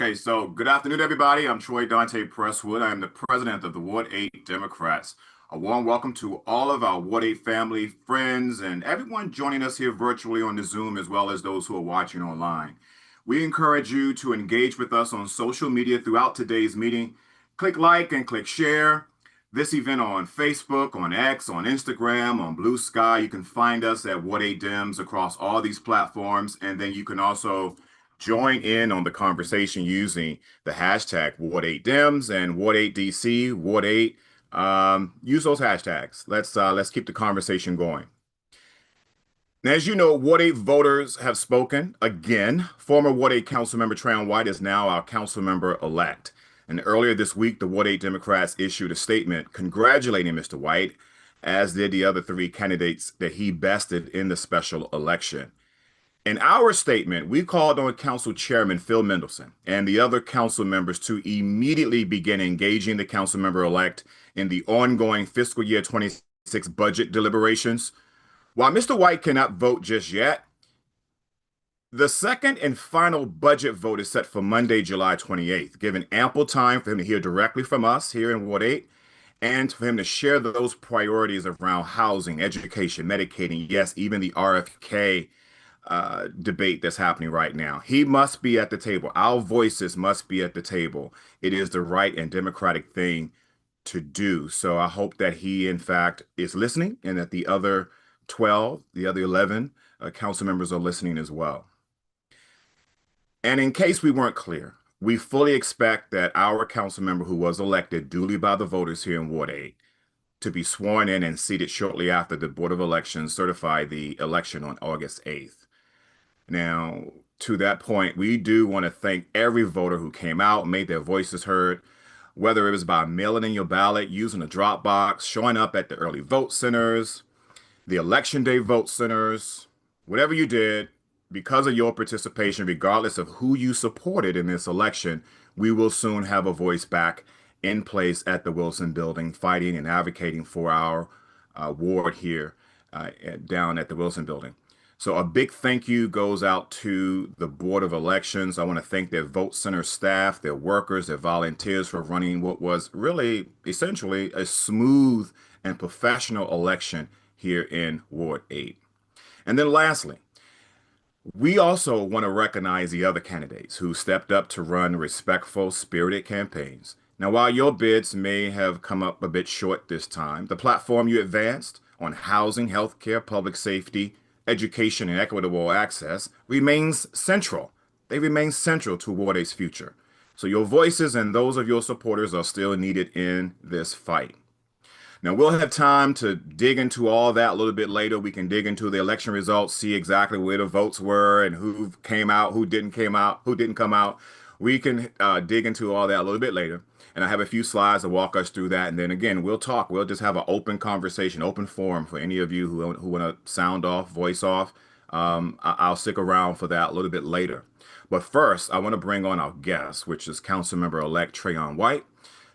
Okay, so good afternoon, everybody. I'm Troy Donte Prestwood. I am the president of the Ward 8 Democrats. A warm welcome to all of our Ward 8 family, friends, and everyone joining us here virtually on the Zoom, as well as those who are watching online. We encourage you to engage with us on social media throughout today's meeting. Click like and click share. This event on Facebook, on X, on Instagram, on Blue Sky. You can find us at Ward 8 Dems across all these platforms. And then you can also join in on the conversation using the hashtag Ward8Dems and Ward8DC, Ward8. Use those hashtags. Let's keep the conversation going. Now, as you know, Ward 8 voters have spoken again. Former Ward 8 Councilmember Trayon White is now our Councilmember-elect. And earlier this week, the Ward 8 Democrats issued a statement congratulating Mr. White, as did the other three candidates that he bested in the special election. In our statement, we called on Council Chairman Phil Mendelson and the other council members to immediately begin engaging the council member-elect in the ongoing fiscal year 26 budget deliberations. While Mr. White cannot vote just yet, the second and final budget vote is set for Monday, July 28th, giving ample time for him to hear directly from us here in Ward 8 and for him to share those priorities around housing, education, Medicaid, and yes, even the RFK debate that's happening right now. He must be at the table. Our voices must be at the table. It is the right and democratic thing to do. So I hope that he, in fact, is listening and that the other 12, the other 11 council members are listening as well. And in case we weren't clear, we fully expect that our council member who was elected duly by the voters here in Ward 8 to be sworn in and seated shortly after the Board of Elections certified the election on August 8th. Now, to that point, we do want to thank every voter who came out, made their voices heard, whether it was by mailing in your ballot, using a drop box, showing up at the early vote centers, the election day vote centers, whatever you did, because of your participation, regardless of who you supported in this election, we will soon have a voice back in place at the Wilson Building, fighting and advocating for our ward here down at the Wilson Building. So a big thank you goes out to the Board of Elections. I want to thank their vote center staff, their workers, their volunteers for running what was really essentially a smooth and professional election here in Ward 8. And then lastly, we also want to recognize the other candidates who stepped up to run respectful, spirited campaigns. Now, while your bids may have come up a bit short this time, the platform you advanced on housing, healthcare, public safety, education, and equitable access remains central. They remain central to Ward 8's future. So your voices and those of your supporters are still needed in this fight. Now, we'll have time to dig into all that a little bit later. We can dig into the election results, see exactly where the votes were and who came out, who didn't come out. We can dig into all that a little bit later. And I have a few slides to walk us through that. And then again, we'll talk. We'll just have an open conversation, open forum for any of you who want to sound off, voice off. I'll stick around for that a little bit later. But first, I want to bring on our guest, which is Councilmember-elect Trayon White.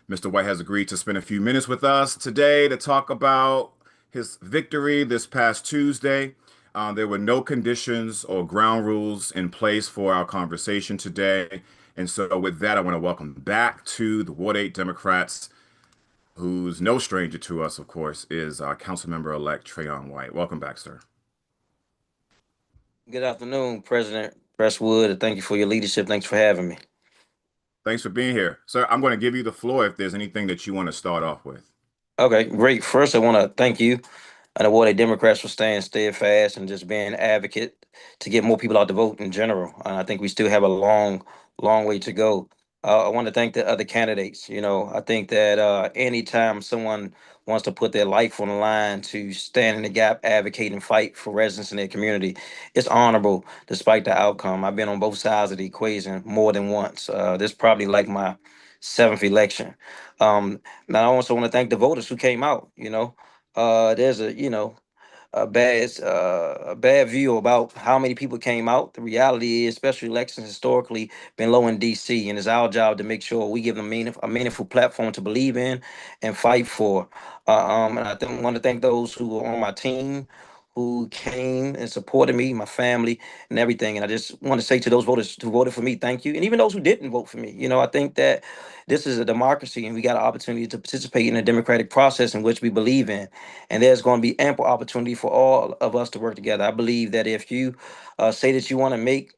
Mr. White has agreed to spend a few minutes with us today to talk about his victory this past Tuesday. There were no conditions or ground rules in place for our conversation today. And so with that, I want to welcome back to the Ward 8 Democrats, who's no stranger to us, of course, is our Councilmember-elect Trayon White. Welcome back, sir. Good afternoon, President Prestwood, and thank you for your leadership. Thanks for having me. Thanks for being here. Sir, I'm going to give you the floor if there's anything that you want to start off with. Okay, great. First, I want to thank you and the Ward 8 Democrats for staying steadfast and just being an advocate to get more people out to vote in general. I think we still have a long way to go. I want to thank the other candidates. I think that anytime someone wants to put their life on the line to stand in the gap, advocate, and fight for residents in their community, it's honorable despite the outcome. I've been on both sides of the equation more than once. This is probably like my seventh election. Now, I also want to thank the voters who came out. There's a bad view about how many people came out. The reality is, special elections historically been low in DC, and it's our job to make sure we give them a meaningful platform to believe in and fight for. And I want to thank those who are on my team who came and supported me, my family, and everything. And I just want to say to those voters who voted for me, thank you. And even those who didn't vote for me, I think that this is a democracy and we got an opportunity to participate in a democratic process in which we believe in. And there's going to be ample opportunity for all of us to work together. I believe that if you say that you want to make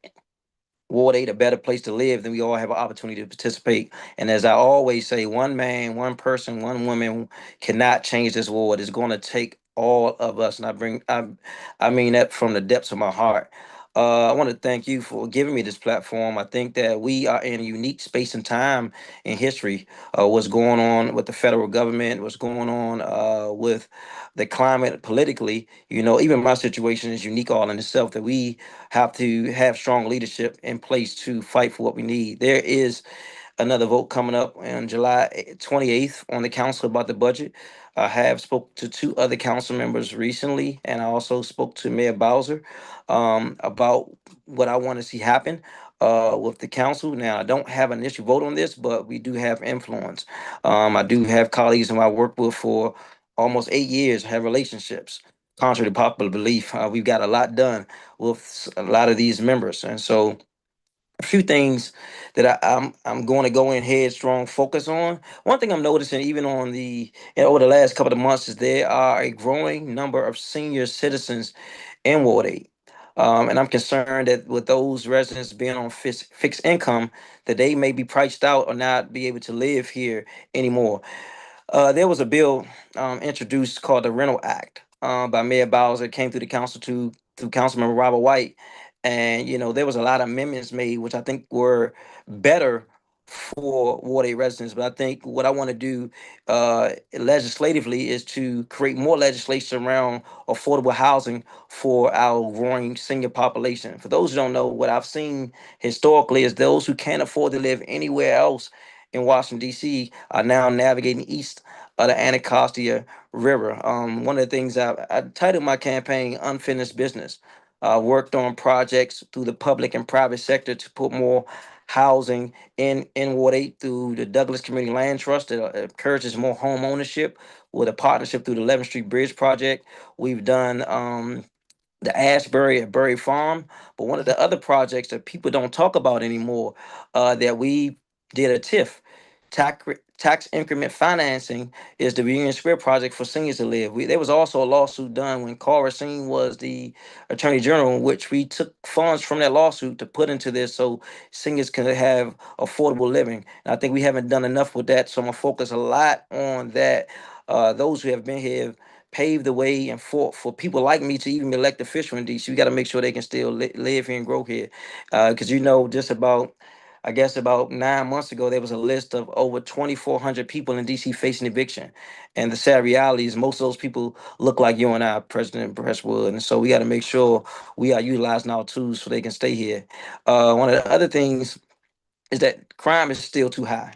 Ward 8 a better place to live, then we all have an opportunity to participate. And as I always say, one man, one person, one woman cannot change this ward. It's going to take all of us. And I mean that from the depths of my heart. I want to thank you for giving me this platform. I think that we are in a unique space and time in history. What's going on with the federal government, what's going on with the climate politically. Even my situation is unique all in itself, that we have to have strong leadership in place to fight for what we need. There is another vote coming up on July 28th on the council about the budget. I have spoke to two other council members recently, and I also spoke to Mayor Bowser about what I want to see happen with the council. Now, I don't have an initial vote on this, but we do have influence. I do have colleagues who I worked with for almost 8 years, have relationships. Contrary to popular belief, we've got a lot done with a lot of these members, and so a few things that I'm going to go in headstrong focus on. One thing I'm noticing, even over the last couple of months, is there are a growing number of senior citizens in Ward 8. And I'm concerned that with those residents being on fixed income, that they may be priced out or not be able to live here anymore. There was a bill introduced called the Rental Act by Mayor Bowser. It came through the council through Councilmember Robert White, and there was a lot of amendments made, which I think were better for Ward 8 residents. But I think what I want to do legislatively is to create more legislation around affordable housing for our growing senior population. For those who don't know, what I've seen historically is those who can't afford to live anywhere else in Washington, D.C., are now navigating east of the Anacostia River. One of the things I titled my campaign Unfinished Business. I worked on projects through the public and private sector to put more housing in Ward 8 through the Douglas Community Land Trust that encourages more home ownership with a partnership through the 11th Street Bridge Project. We've done the Ashbury at Bury Farm. But one of the other projects that people don't talk about anymore, that we did a TIF, tax increment financing, is the Union Square project for seniors to live. There was also a lawsuit done when Carl Racine was the Attorney General, in which we took funds from that lawsuit to put into this so seniors can have affordable living. And I think we haven't done enough with that, so I'm gonna focus a lot on that. Those who have been here paved the way and for people like me to even be elected official in DC. We got to make sure they can still live here and grow here. Because just about, I guess about 9 months ago, there was a list of over 2,400 people in DC facing eviction. And the sad reality is most of those people look like you and I, President Prestwood. And so we got to make sure we are utilizing our tools so they can stay here. One of the other things is that crime is still too high.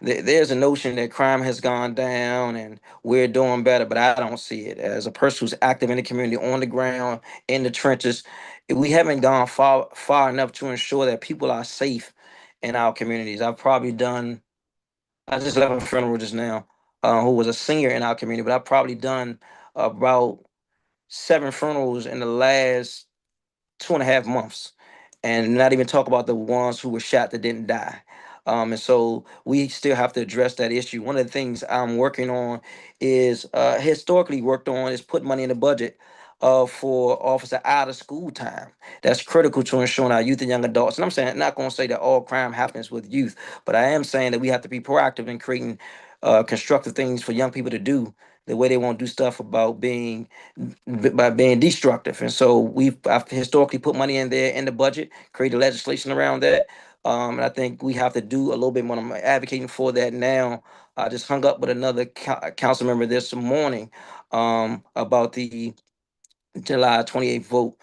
There's a notion that crime has gone down and we're doing better, but I don't see it. As a person who's active in the community, on the ground, in the trenches, we haven't gone far enough to ensure that people are safe in our communities. I just left a funeral just now, who was a senior in our community, but I've probably done about 7 funerals in the last 2.5 months, and not even talk about the ones who were shot that didn't die. And so we still have to address that issue. One of the things I'm working on is historically worked on is put money in the budget for officer out of school time. That's critical to ensuring our youth and young adults. And I'm saying, not going to say that all crime happens with youth, but I am saying that we have to be proactive in creating constructive things for young people to do the way they won't do stuff about being destructive. And so I've historically put money in there in the budget, created legislation around that. And I think we have to do a little bit more. I'm advocating for that now. I just hung up with another council member this morning about the July 28th vote.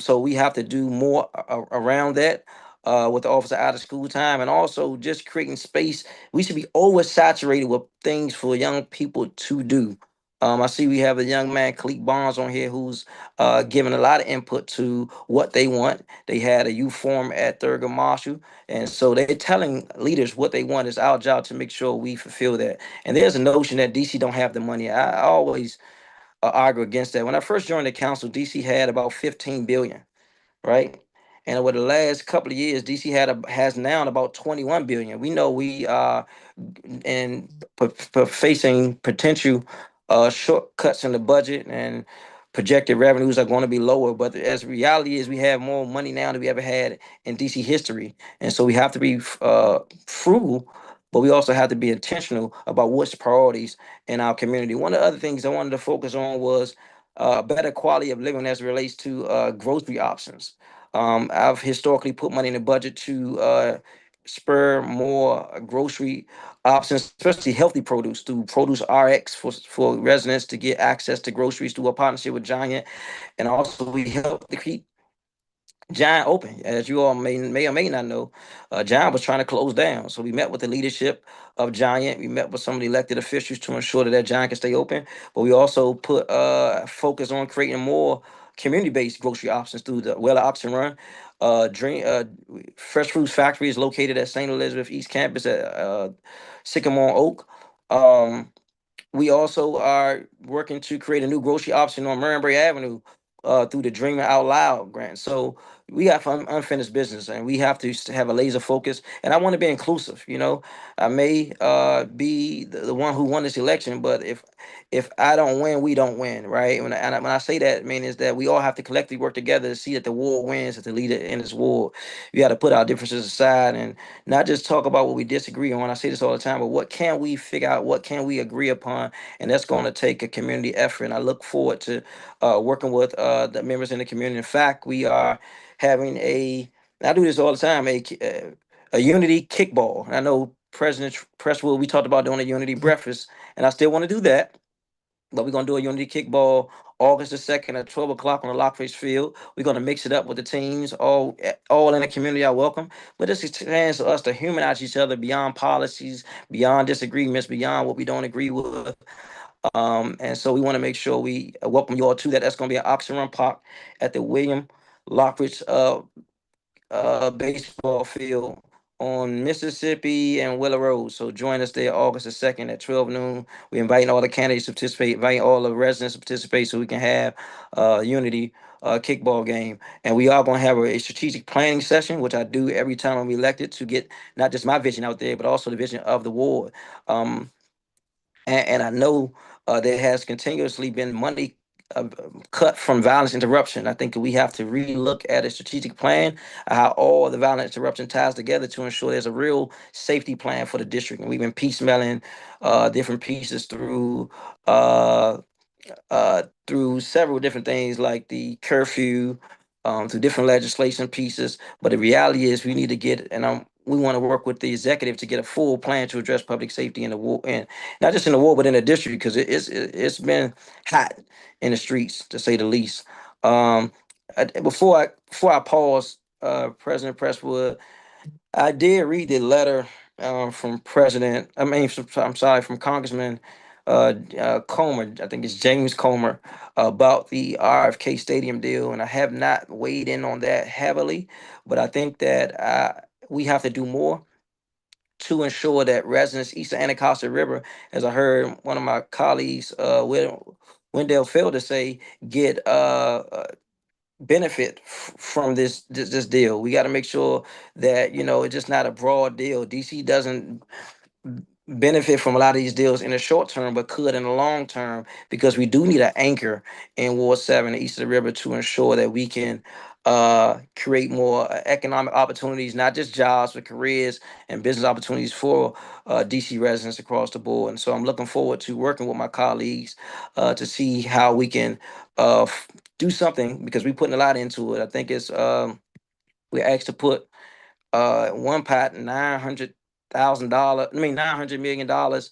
So we have to do more around that with the officer out of school time, and also just creating space. We should be oversaturated with things for young people to do. I see we have a young man, Khalid Barnes, on here who's giving a lot of input to what they want. They had a youth forum at Thurgood Marshall, and so they're telling leaders what they want. It's our job to make sure we fulfill that. And there's a notion that DC don't have the money. I always argue against that. When I first joined the council, DC had about 15 billion, right? And over the last couple of years, DC has now about 21 billion. We know we are and facing potential shortcuts in the budget, and projected revenues are going to be lower. But as reality is, we have more money now than we ever had in DC history, and so we have to be frugal. But we also have to be intentional about what's priorities in our community. One of the other things I wanted to focus on was better quality of living as it relates to grocery options. I've historically put money in the budget to spur more grocery options, especially healthy produce, through Produce RX for residents to get access to groceries through a partnership with Giant. And also, we help to keep Giant open. As you all may or may not know, Giant was trying to close down. So we met with the leadership of Giant. We met with some of the elected officials to ensure that Giant can stay open. But we also put focus on creating more community-based grocery options through the Weller Auction Run. Fresh Fruits Factory is located at St. Elizabeth East Campus at Sycamore Oak. Um, we also are working to create a new grocery option on Murray Avenue through the Dreaming Out Loud grant. So we have unfinished business, and we have to have a laser focus. And I want to be inclusive. I may be the one who won this election, but if I don't win, we don't win, right? When I say that, I mean is that we all have to collectively work together to see that the war wins, as the leader in this war. We got to put our differences aside and not just talk about what we disagree on. I say this all the time, but what can we figure out? What can we agree upon? And that's going to take a community effort. And I look forward to working with the members in the community. In fact, we are having I do this all the time, a unity kickball. And I know President Prestwood, we talked about doing a unity breakfast, and I still want to do that. But we're gonna do a unity kickball August the 2nd at 12 o'clock on the Lockface Field. We're gonna mix it up with the teams. All in the community are welcome. But this is a chance for us to humanize each other beyond policies, beyond disagreements, beyond what we don't agree with. And so we want to make sure we welcome you all to that. That's gonna be an auction run park at the William Lockridge baseball field on Mississippi and Willow Road. So join us there August the 2nd at 12 noon. We're inviting all the candidates to participate, inviting all the residents to participate so we can have unity kickball game. And we are going to have a strategic planning session, which I do every time I'm elected, to get not just my vision out there, but also the vision of the ward. And I know there has continuously been money cut from violence interruption. I think we have to relook at a strategic plan, how all the violence interruption ties together to ensure there's a real safety plan for the district. And we've been piecemealing different pieces uh, through several different things like the curfew, through different legislation pieces. But the reality is, we need to get, we want to work with the executive to get a full plan to address public safety in the war, and not just in the war, but in the district, because it's been hot in the streets, to say the least. Before I pause, President Presswood, I did read the letter from I'm sorry, from Congressman Comer. I think it's James Comer, about the RFK Stadium deal, and I have not weighed in on that heavily, but I think that we have to do more to ensure that residents east of Anacostia River, as I heard one of my colleagues, Wendell Felder say, get benefit from this deal. We got to make sure that it's just not a broad deal. DC doesn't benefit from a lot of these deals in the short term, but could in the long term, because we do need an anchor in Ward 7 east of the river to ensure that we can create more economic opportunities, not just jobs, but careers and business opportunities for DC residents across the board. And so I'm looking forward to working with my colleagues to see how we can do something, because we're putting a lot into it. I think we're asked to put one pot $900,000, $900 million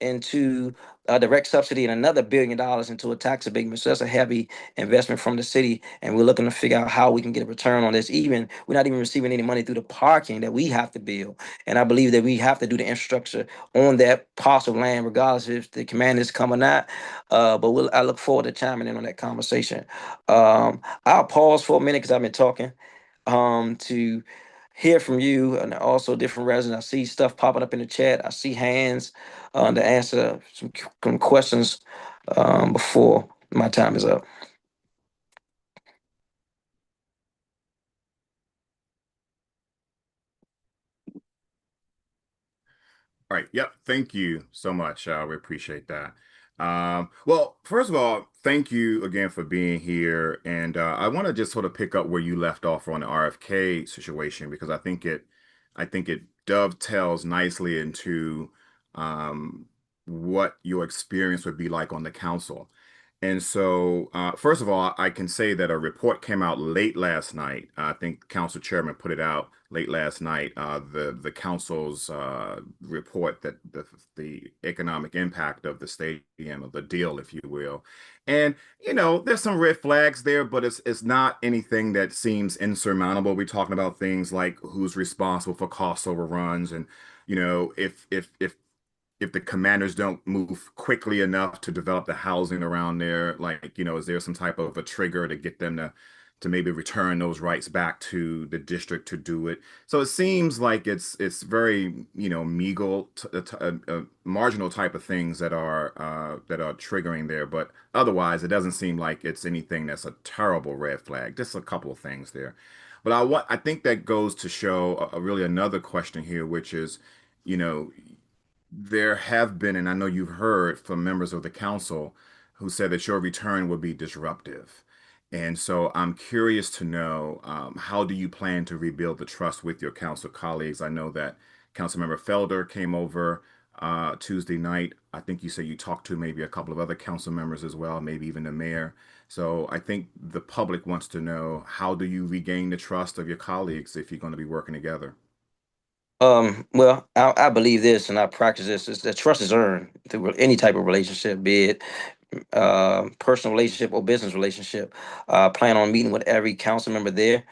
into direct subsidy, and another $1 billion into a tax abatement. So that's a heavy investment from the city, and we're looking to figure out how we can get a return on this. Even we're not even receiving any money through the parking that we have to build, and I believe that we have to do the infrastructure on that parcel of land, regardless if the commanders come or not. But I look forward to chiming in on that conversation. I'll pause for a minute because I've been talking to hear from you and also different residents. I see stuff popping up in the chat. I see hands to answer some questions before. My time is up. All right. Yep. Thank you so much. We appreciate that. Well, first of all, thank you again for being here. And I want to just sort of pick up where you left off on the RFK situation because I think it dovetails nicely into um, what your experience would be like on the council. And so, first of all, I can say that a report came out late last night. I think council chairman put it out late last night. The council's report that the economic impact of the stadium, of the deal, if you will. And there's some red flags there, but it's not anything that seems insurmountable. We're talking about things like who's responsible for cost overruns, and if the commanders don't move quickly enough to develop the housing around there, like, is there some type of a trigger to get them to maybe return those rights back to the district to do it? So it seems like it's very, marginal type of things that are triggering there. But otherwise, it doesn't seem like it's anything that's a terrible red flag. Just a couple of things there. But I think that goes to show really another question here, which is, you know, there have been, and I know you've heard from members of the council who said that your return would be disruptive. And so I'm curious to know, how do you plan to rebuild the trust with your council colleagues? I know that Councilmember Felder came over Tuesday night. I think you said you talked to maybe a couple of other council members as well, maybe even the mayor. So I think the public wants to know, how do you regain the trust of your colleagues if you're going to be working together? Well, I believe this and I practice this is that trust is earned through any type of relationship, be it personal relationship or business relationship. I plan on meeting with every council member there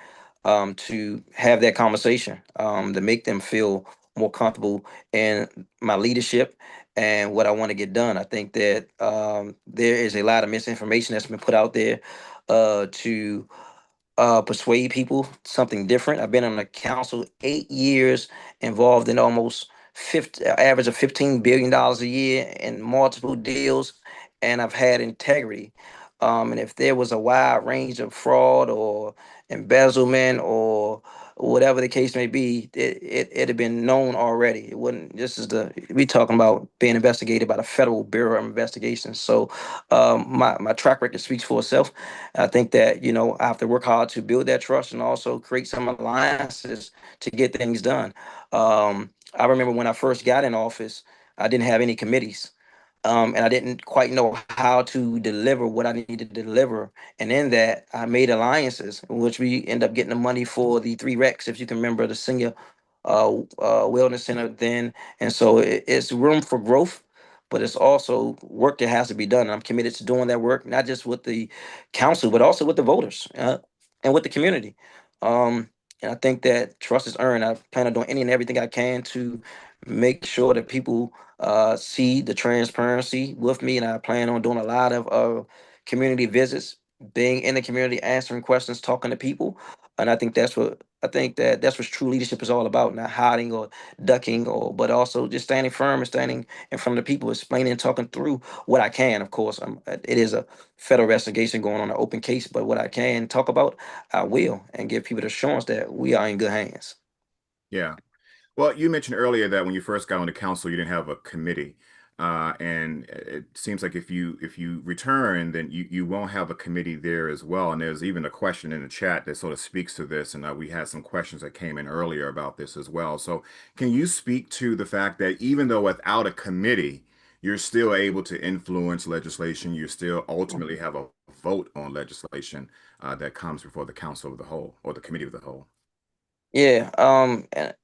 to have that conversation, to make them feel more comfortable in my leadership and what I want to get done. I think that there is a lot of misinformation that's been put out there to persuade people something different. I've been on the council 8 years, involved in almost 50, average of $15 billion a year in multiple deals, and I've had integrity. And if there was a wide range of fraud or embezzlement or whatever the case may be, it had been known already. It wouldn't. This is we talking about being investigated by the Federal Bureau of Investigation. So my track record speaks for itself. I think that, I have to work hard to build that trust and also create some alliances to get things done. I remember when I first got in office, I didn't have any committees. And I didn't quite know how to deliver what I needed to deliver. And in that, I made alliances, in which we end up getting the money for the three Recs, if you can remember the senior wellness center then. And so it's room for growth, but it's also work that has to be done. And I'm committed to doing that work, not just with the council, but also with the voters and with the community. Um, and I think that trust is earned. I plan on doing any and everything I can to make sure that people see the transparency with me. And I plan on doing a lot of community visits, being in the community, answering questions, talking to people. And I think that that's what true leadership is all about, not hiding or ducking, but also just standing firm and standing in front of the people, explaining and talking through what I can. Of course, it is a federal investigation going on, an open case, but what I can talk about, I will, and give people the assurance that we are in good hands. Yeah. Well, you mentioned earlier that when you first got on the council, you didn't have a committee, and it seems like if you return, then you won't have a committee there as well. And there's even a question in the chat that sort of speaks to this, and we had some questions that came in earlier about this as well. So, can you speak to the fact that even though without a committee, you're still able to influence legislation, you still ultimately have a vote on legislation that comes before the council of the whole or the committee of the whole? Yeah,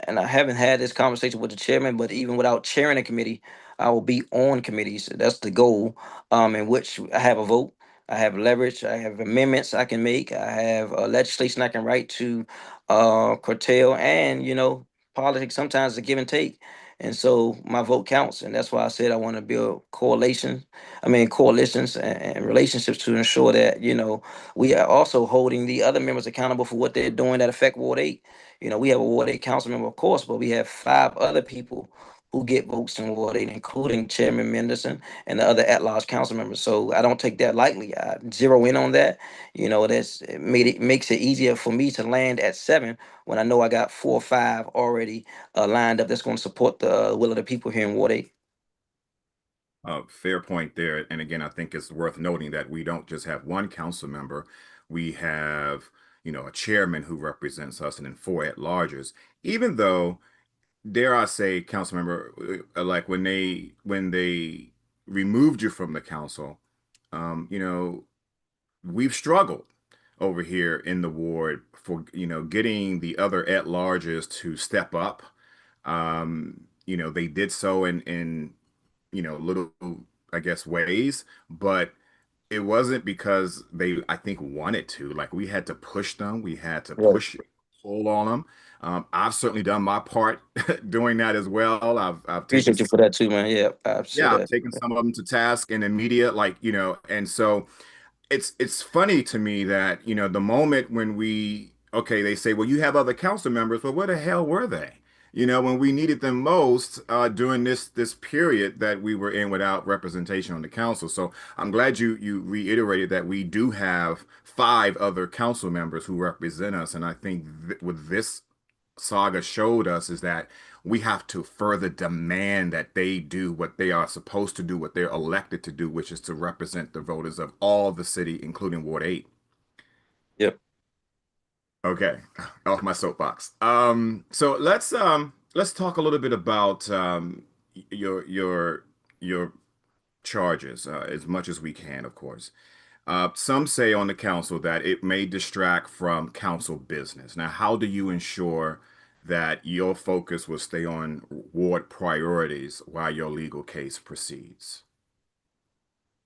and I haven't had this conversation with the chairman, but even without chairing a committee, I will be on committees. That's the goal, in which I have a vote, I have leverage, I have amendments I can make, I have legislation I can write to curtail, and politics sometimes is a give and take, and so my vote counts, and that's why I said I want to build coalitions and relationships to ensure that we are also holding the other members accountable for what they're doing that affect Ward 8. We have a Ward 8 council member, of course, but we have five other people who get votes in Ward 8, including Chairman Mendelson and the other at-large council members. So I don't take that lightly. I zero in on that. It makes it easier for me to land at 7 when I know I got 4 or 5 already lined up that's going to support the will of the people here in Ward 8. Fair point there. And again, I think it's worth noting that we don't just have one council member. We have, a chairman who represents us and then four at-larges. Even though, dare I say, council member, like when they removed you from the council, um, you know, we've struggled over here in the ward for, getting the other at-larges to step up. They did so in little, I guess, ways, but it wasn't because they, I think, wanted to. Like we had to push them, we had to Right. push pull on them. I've certainly done my part doing that as well. I've taken, Appreciate you for that too, man. Yeah, I see yeah, I've that. taken some of them to task in the media, like, and so it's funny to me that the moment when they say, well, you have other council members, well, where the hell were they, when we needed them most, during this period that we were in without representation on the council. So I'm glad you reiterated that we do have five other council members who represent us, and I think what this saga showed us is that we have to further demand that they do what they are supposed to do, what they're elected to do, which is to represent the voters of all the city, including Ward 8. Yep. Okay, off my soapbox. So let's talk a little bit about your charges, as much as we can, of course. Some say on the council that it may distract from council business. Now, how do you ensure that your focus will stay on ward priorities while your legal case proceeds?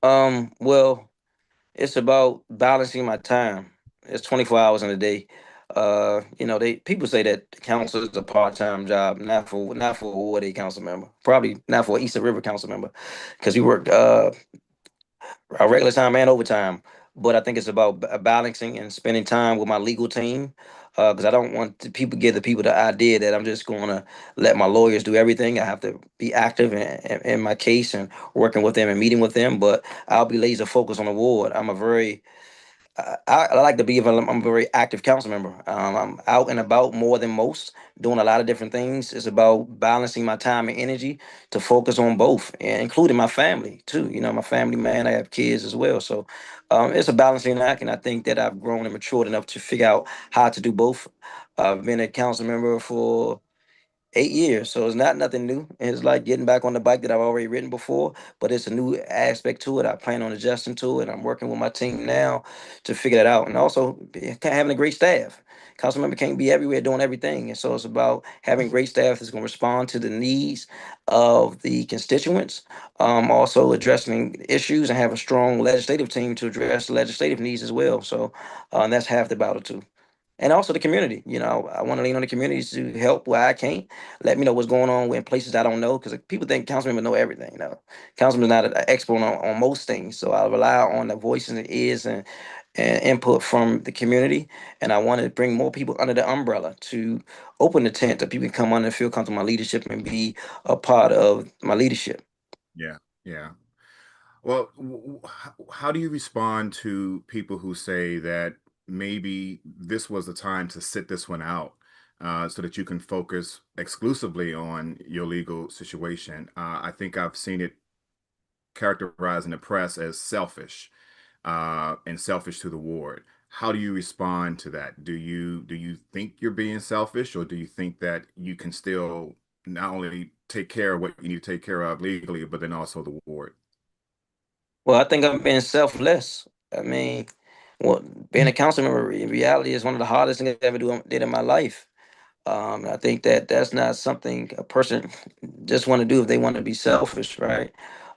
Well, it's about balancing my time. It's 24 hours in a day. They people say that council is a part-time job, not for a Ward 8 council member. Probably not for an Eastern River council member, because we work a regular time and overtime. But I think it's about balancing and spending time with my legal team. Because I don't want to people give the people the idea that I'm just going to let my lawyers do everything. I have to be active in my case and working with them and meeting with them. But I'll be laser focused on the ward. I like to be. I'm a very active council member. I'm out and about more than most, doing a lot of different things. It's about balancing my time and energy to focus on both, and including my family too. My family, man. I have kids as well, so it's a balancing act. And I think that I've grown and matured enough to figure out how to do both. I've been a council member for 8 years, so it's not nothing new. It's like getting back on the bike that I've already ridden before, but it's a new aspect to it. I plan on adjusting to it. I'm working with my team now to figure that out, and also having a great staff. Council member can't be everywhere doing everything, and so it's about having great staff that's going to respond to the needs of the constituents. Also addressing issues and have a strong legislative team to address the legislative needs as well. So that's half the battle too, and also the community. I want to lean on the communities to help where I can't. Let me know what's going on in places I don't know, because people think council members know everything. Councilman's not an expert on most things, so I rely on the voices and ears and input from the community. And I want to bring more people under the umbrella to open the tent that people can come under and feel comfortable in my leadership and be a part of my leadership. Yeah, yeah. Well, how do you respond to people who say that maybe this was the time to sit this one out, so that you can focus exclusively on your legal situation? I think I've seen it characterized in the press as selfish, and selfish to the ward. How do you respond to that? Do you think you're being selfish, or do you think that you can still not only take care of what you need to take care of legally, but then also the ward? Well, I think I'm being selfless. I mean, well, being a council member in reality is one of the hardest things I ever did in my life. I think that that's not something a person just want to do if they want to be selfish, right?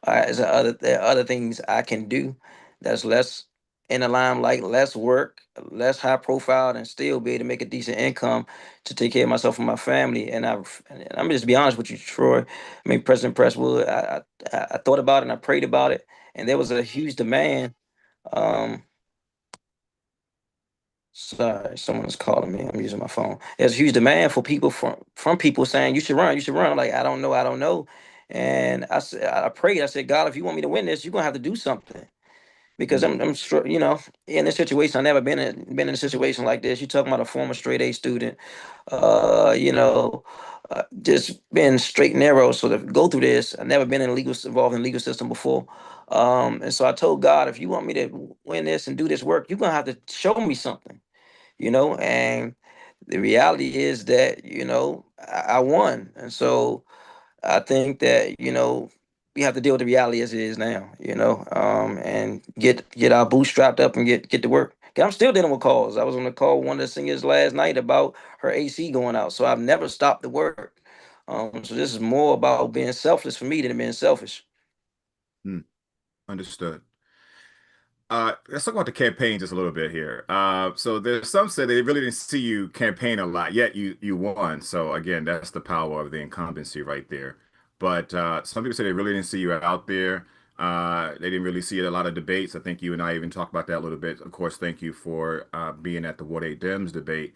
There are other things I can do that's less in the limelight, less work, less high profile, and still be able to make a decent income to take care of myself and my family. And I'm just be honest with you, Troy. I mean, President Prestwood, I thought about it and I prayed about it, and there was a huge demand. Um, Sorry, someone's calling me. I'm using my phone. There's a huge demand for people from people saying you should run, you should run. I'm like, I don't know, I don't know. And I said, I prayed. I said, God, if you want me to win this, you're gonna have to do something because Mm. I'm sure, in this situation. I never been in a situation like this. You talking about a former straight A student, just been straight and narrow. So to go through this, I've never been involved in the legal system before. And so I told God, if you want me to win this and do this work, you're gonna have to show me something, and the reality is that, I won. And so I think that, we have to deal with the reality as it is now, and get our boots strapped up and get to work. 'Cause I'm still dealing with calls. I was on a call with one of the singers last night about her AC going out. So I've never stopped the work. So this is more about being selfless for me than being selfish. Mm. Understood. Let's talk about the campaign just a little bit here. So there's some said they really didn't see you campaign a lot, yet you won. So again, that's the power of the incumbency right there. But some people say they really didn't see you out there. They didn't really see a lot of debates. I think you and I even talked about that a little bit. Of course, thank you for being at the Ward 8 Dems debate.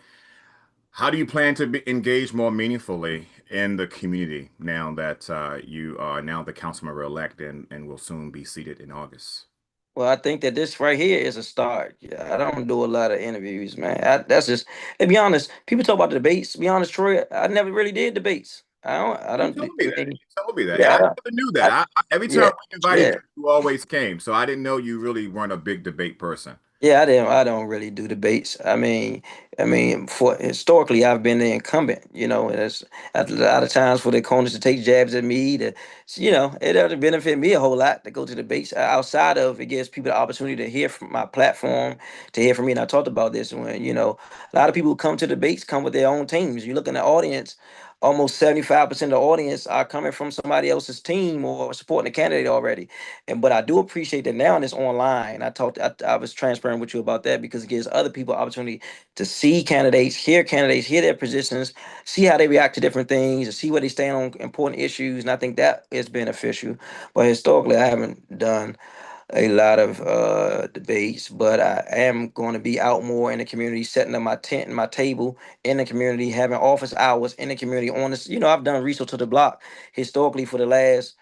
How do you plan to engage more meaningfully in the community now that you are now the council member elect and will soon be seated in August? Well, I think that this right here is a start. Yeah, I don't do a lot of interviews, man. That's just, to be honest, people talk about the debates. To be honest, Troy, I never really did debates. I You don't, told me that. I mean, You told me that. And yeah, I never knew that. I, Every yeah, time we invited yeah. you, you always came. So I didn't know you really weren't a big debate person. Yeah, I don't really do debates. I mean, for historically, I've been the incumbent. And it's a lot of times for the opponents to take jabs at me. It doesn't benefit me a whole lot to go to debates. Outside of, it gives people the opportunity to hear from my platform, to hear from me. And I talked about this when a lot of people who come to debates come with their own teams. You look in the audience. Almost 75% of the audience are coming from somebody else's team or supporting a candidate already. But I do appreciate that now, and it's online. I was transparent with you about that because it gives other people opportunity to see candidates, hear their positions, see how they react to different things, and see where they stand on important issues. And I think that is beneficial. But historically, I haven't done a lot of debates, but I am going to be out more in the community, setting up my tent and my table in the community, having office hours in the community. On this, I've done research to the block historically for the last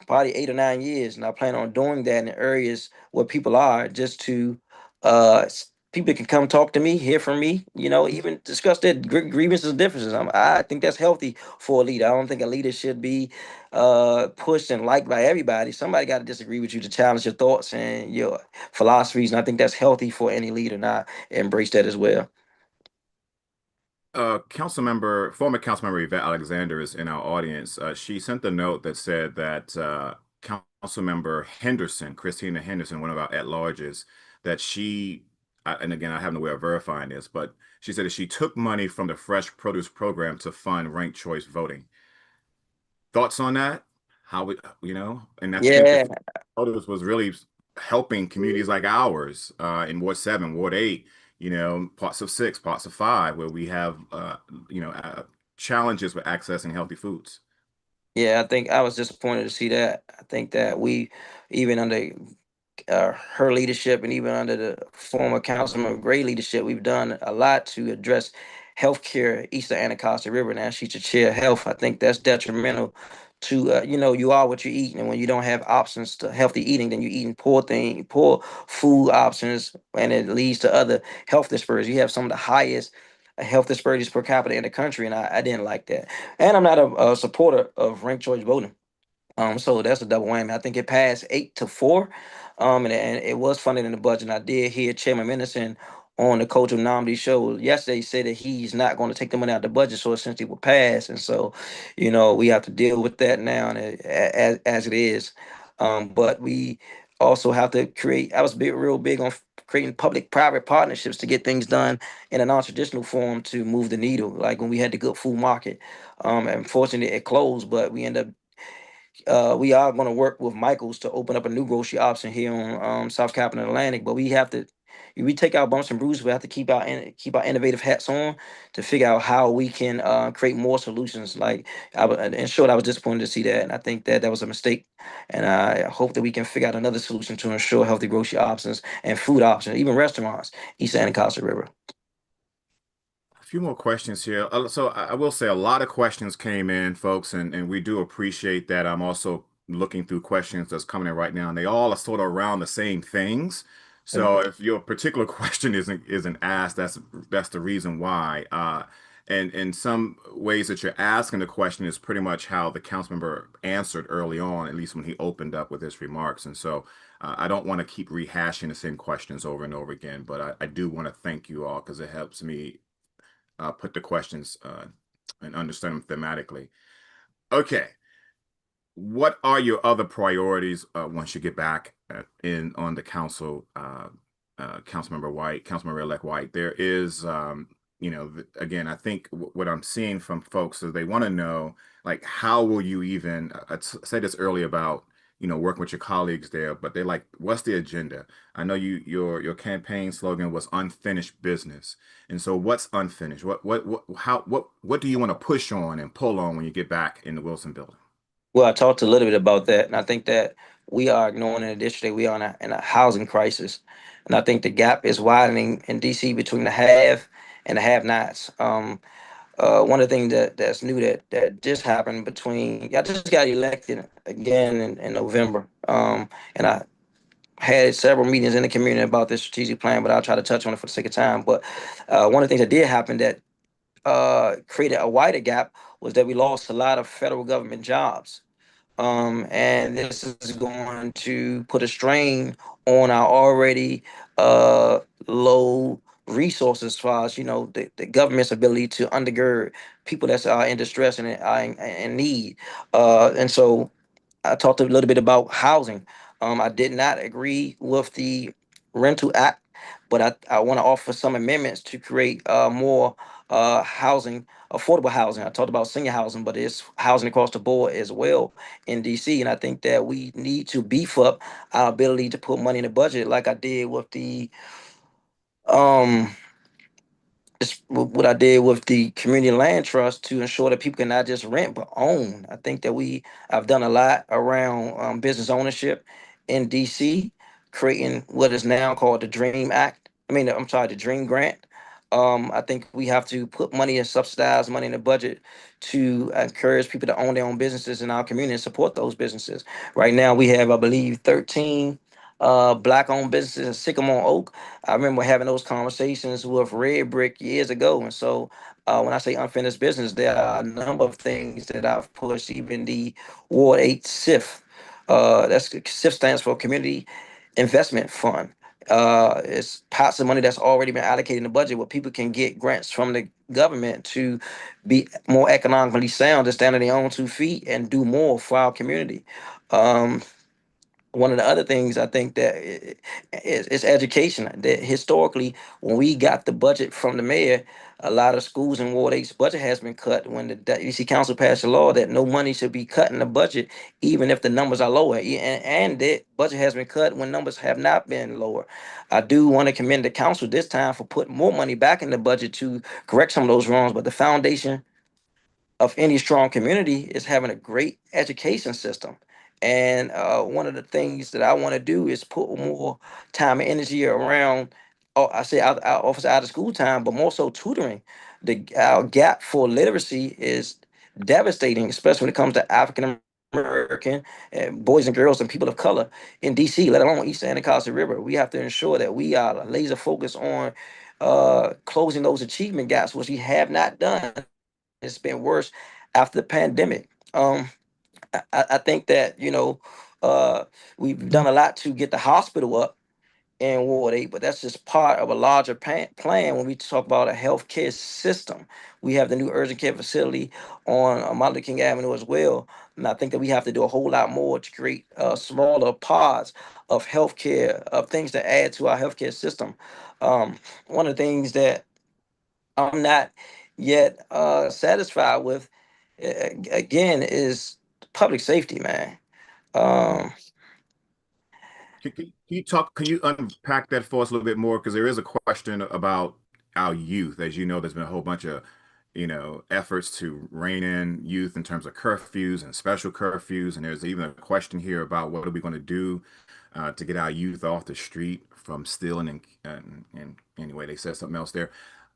probably 8 or 9 years, and I plan on doing that in the areas where people are, just to people can come talk to me, hear from me, even discuss their grievances and differences. I think that's healthy for a leader. I don't think a leader should be pushed and liked by everybody. Somebody got to disagree with you to challenge your thoughts and your philosophies, and I think that's healthy for any leader. And I embrace that as well. Former council member Yvette Alexander is in our audience. She sent a note that said that council member Henderson, Christina Henderson, one of our at-larges, that and again, I have no way of verifying this, but she said that she took money from the Fresh Produce Program to fund ranked choice voting. Thoughts on that? How and I think the Yeah, photos was really helping communities like ours in Ward 7, Ward 8, parts of 6, parts of 5, where we have, you know, uh, challenges with accessing healthy foods. yeah. I think I was disappointed to see that. I think that we, even under her leadership and even under the former Councilman Gray leadership, we've done a lot to address healthcare east of Anacostia River. Now she's the chair of health. I think that's detrimental to you are what you eat, and when you don't have options to healthy eating, then you're eating poor food options, and it leads to other health disparities. You have some of the highest health disparities per capita in the country, and I didn't like that. And I'm not a supporter of ranked choice voting. So that's a double whammy. I think it passed 8-4. And it was funded in the budget. And I did hear Chairman Mendelson on the Coach of Nomedy show yesterday say that he's not going to take the money out of the budget, so essentially will pass. And so, we have to deal with that now, and as it is. But we also have to create. I was real big on creating public-private partnerships to get things done in a non-traditional form to move the needle. Like when we had the Good Food Market, unfortunately it closed, but we are going to work with Michaels to open up a new grocery option here on South Capitol Atlantic. But we have to, if we take our bumps and bruises, we have to keep our innovative hats on to figure out how we can create more solutions. Like in short, I was disappointed to see that, and I think that that was a mistake. And I hope that we can figure out another solution to ensure healthy grocery options and food options, even restaurants east of Anacostia River. few more questions here. So I will say a lot of questions came in, folks, and we do appreciate that. I'm also looking through questions that's coming in right now, and they all are sort of around the same things. So if your particular question isn't asked, that's the reason why. And in some ways that you're asking the question is pretty much how the council member answered early on, at least when he opened up with his remarks. And so I don't want to keep rehashing the same questions over and over again, but I do want to thank you all because it helps me put the questions and understand them thematically. Okay, what are your other priorities once you get back in on the council, Councilmember White, Councilmember-elect White? There is, again, I think what I'm seeing from folks is they want to know, like, how will you even, I said this earlier about, working with your colleagues there, but they're like, what's the agenda? I know your campaign slogan was unfinished business. And so what's unfinished? What do you want to push on and pull on when you get back in the Wilson building? Well, I talked a little bit about that, and I think that we are ignoring in the district. We are in a housing crisis, and I think the gap is widening in DC between the have and the have-nots. One of the things that's new that just happened between I just got elected again in November, and I had several meetings in the community about this strategic plan, but I'll try to touch on it for the sake of time. But one of the things that did happen that created a wider gap was that we lost a lot of federal government jobs. And this is going to put a strain on our already low resources as far as the government's ability to undergird people that's in distress and are in need. And so I talked a little bit about housing. I did not agree with the rental act, but I want to offer some amendments to create more housing, affordable housing. I talked about senior housing, but it's housing across the board as well in DC. And I think that we need to beef up our ability to put money in the budget, like I did with the um it's what I did with the community land trust to ensure that people can not just rent but own. I think that I've done a lot around business ownership in DC, creating what is now called the Dream Act. I mean, I'm sorry, the Dream Grant. I think we have to put money and subsidize money in the budget to encourage people to own their own businesses in our community and support those businesses. Right now, we have, I believe, 13 black-owned businesses in Sycamore Oak. I remember having those conversations with Red Brick years ago. And so when I say unfinished business, there are a number of things that I've pushed, even the Ward 8 SIF. SIF stands for Community Investment Fund. It's pots of money that's already been allocated in the budget where people can get grants from the government to be more economically sound, to stand on their own 2 feet and do more for our community. Um, One of the other things I think that is education. That historically, when we got the budget from the mayor, a lot of schools in Ward 8's budget has been cut. When the DC Council passed a law that no money should be cut in the budget, even if the numbers are lower, and that budget has been cut when numbers have not been lower. I do want to commend the council this time for putting more money back in the budget to correct some of those wrongs. But the foundation of any strong community is having a great education system. And one of the things that I want to do is put more time and energy around, I say out office out of school time, but more so tutoring. Our gap for literacy is devastating, especially when it comes to African American boys and girls and people of color in DC, let alone East Anacostia River. We have to ensure that we are laser focused on closing those achievement gaps, which we have not done. It's been worse after the pandemic. I think that we've done a lot to get the hospital up in Ward 8, but that's just part of a larger plan when we talk about a healthcare system. We have the new urgent care facility on Martin Luther King Avenue as well. And I think that we have to do a whole lot more to create smaller pods of healthcare, of things that add to our healthcare system. One of the things that I'm not yet satisfied with again is public safety, man. Um, Can you unpack that for us a little bit more? Because there is a question about our youth. As you know, there's been a whole bunch of, efforts to rein in youth in terms of curfews and special curfews. And there's even a question here about what are we going to do to get our youth off the street from stealing and anyway, they said something else there.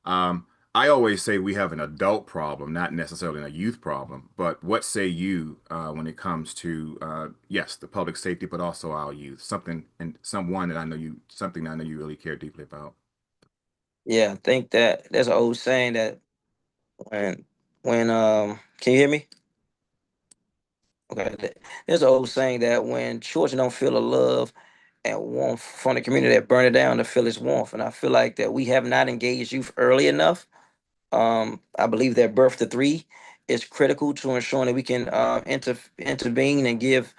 Um, I always say we have an adult problem, not necessarily a youth problem. But what say you when it comes to yes, the public safety, but also our youth? Something and someone that I know you, something that I know you really care deeply about. Yeah, I think that there's an old saying that when can you hear me? Okay, there's an old saying that when children don't feel the love and warmth from the community, that burn it down to feel its warmth. And I feel like that we have not engaged youth early enough. I believe that birth to three is critical to ensuring that we can intervene and give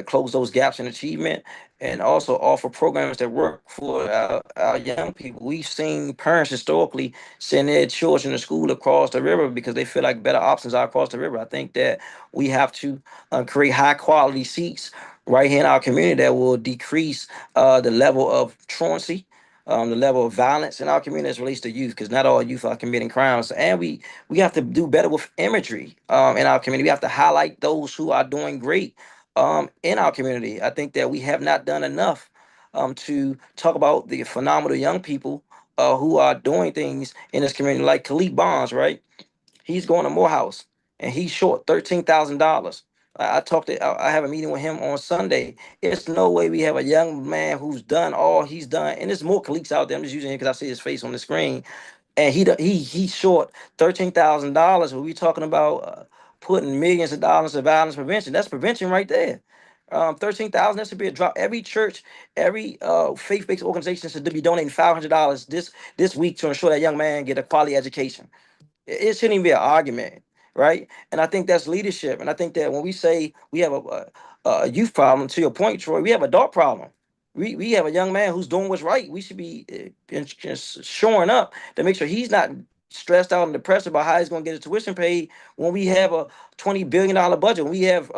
close those gaps in achievement, and also offer programs that work for our young people. We've seen parents historically send their children to school across the river because they feel like better options are across the river. I think that we have to create high quality seats right here in our community that will decrease the level of truancy, the level of violence in our community as relates to youth, because not all youth are committing crimes, and we have to do better with imagery in our community. We have to highlight those who are doing great in our community. I think that we have not done enough to talk about the phenomenal young people who are doing things in this community, like Khalid Bonds, right? He's going to Morehouse and he's short $13,000. I talked to, I have a meeting with him on Sunday. It's no way we have a young man who's done all he's done. And there's more colleagues out there. I'm just using him because I see his face on the screen. And he's short $13,000. But we talking about putting millions of dollars into violence prevention. That's prevention right there. 13,000. That should be a drop. Every church, every faith-based organization should be donating $500 this week to ensure that young man get a quality education. It shouldn't even be an argument, right? And I think that's leadership. And I think that when we say we have a youth problem, to your point, Troy, we have a adult problem. We have a young man who's doing what's right. We should be just shoring up to make sure he's not stressed out and depressed about how he's going to get his tuition paid when we have a $20 billion budget. When we have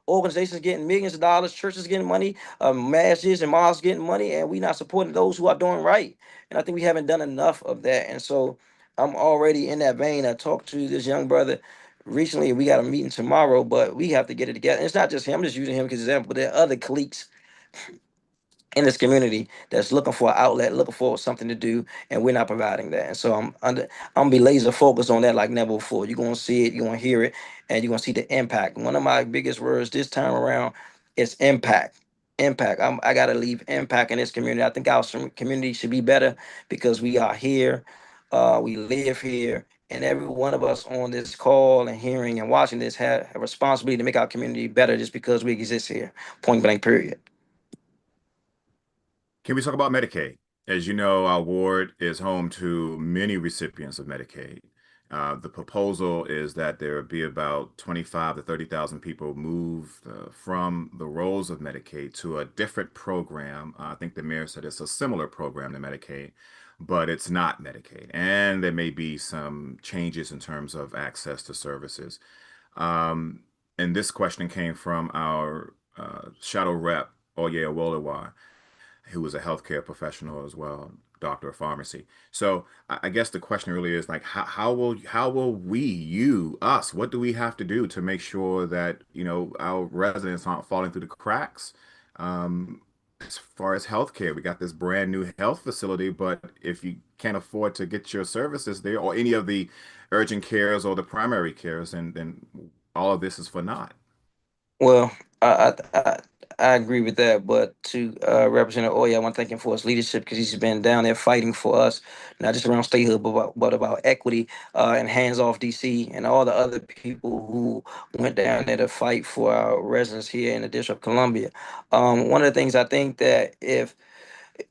organizations getting millions of dollars, churches getting money, masses and mosques getting money, and we not supporting those who are doing right. And I think we haven't done enough of that. And so I'm already in that vein. I talked to this young brother recently. We got a meeting tomorrow, but we have to get it together. And it's not just him. I'm just using him as an example. There are other colleagues in this community that's looking for an outlet, looking for something to do, and we're not providing that. And so I'm gonna be laser focused on that like never before. You're gonna see it, you're gonna hear it, and you're gonna see the impact. One of my biggest words this time around is impact. Impact. I gotta leave impact in this community. I think our community should be better because we are here, we live here, and every one of us on this call and hearing and watching this have a responsibility to make our community better just because we exist here. Point blank. Period. Can we talk about Medicaid? As you know, our ward is home to many recipients of Medicaid. The proposal is that there be about 25 to 30,000 people moved from the roles of Medicaid to a different program. I think the mayor said it's a similar program to Medicaid, but it's not Medicaid. And there may be some changes in terms of access to services. Um, and this question came from our shadow rep, Oye Awolowo, who was a healthcare professional as well, doctor of pharmacy. So I guess the question really is like, how will we, you, us, what do we have to do to make sure that, our residents aren't falling through the cracks? Um, as far as healthcare, we got this brand new health facility, but if you can't afford to get your services there or any of the urgent cares or the primary cares, then all of this is for naught. Well, I agree with that, but to Representative Oya, I want to thank him for his leadership because he's been down there fighting for us, not just around statehood, but about equity and hands off DC and all the other people who went down there to fight for our residents here in the District of Columbia. One of the things I think that if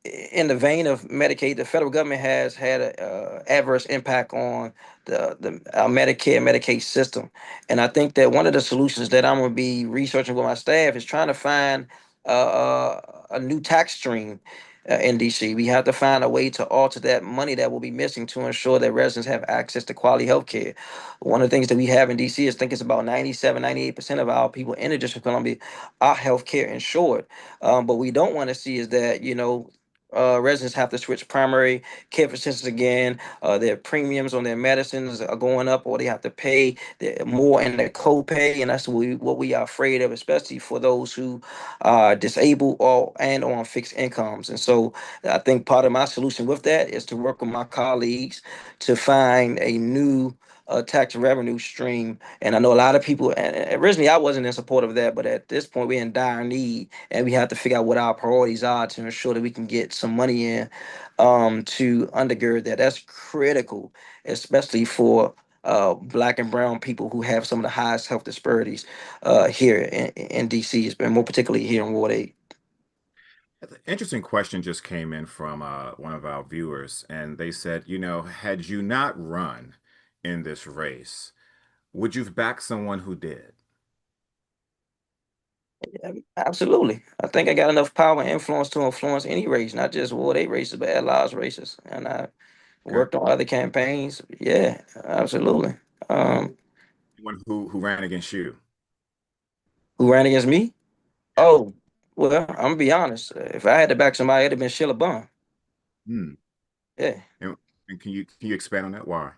in the vein of Medicaid, the federal government has had an adverse impact on the our Medicare Medicaid system, and I think that one of the solutions that I'm going to be researching with my staff is trying to find a new tax stream in DC. We have to find a way to alter that money that will be missing to ensure that residents have access to quality health care. One of the things that we have in DC is I think it's about 97, 98% of our people in the District of Columbia are health care insured. But we don't want to see is that, residents have to switch primary care physicians again. Their premiums on their medicines are going up, or they have to pay more in the copay, and that's what we are afraid of, especially for those who are disabled or and on fixed incomes. And so, I think part of my solution with that is to work with my colleagues to find a new tax revenue stream. And I know a lot of people, and originally I wasn't in support of that, but at this point we're in dire need, and we have to figure out what our priorities are to ensure that we can get some money in to undergird that. That's critical, especially for black and brown people who have some of the highest health disparities here in DC. It's been more particularly here in Ward 8. An interesting question just came in from one of our viewers, and they said, had you not run in this race, would you have backed someone who did? Yeah, absolutely. I think I got enough power and influence to influence any race, not just Ward 8 races, but at large races. And I Okay. worked on other campaigns. Yeah, absolutely. Um, Anyone who ran against you? who ran against me? Yeah. Oh, well, I'm gonna be honest. If I had to back somebody, it'd have been Sheila Bun. Hmm. Yeah. And can you expand on that? Why?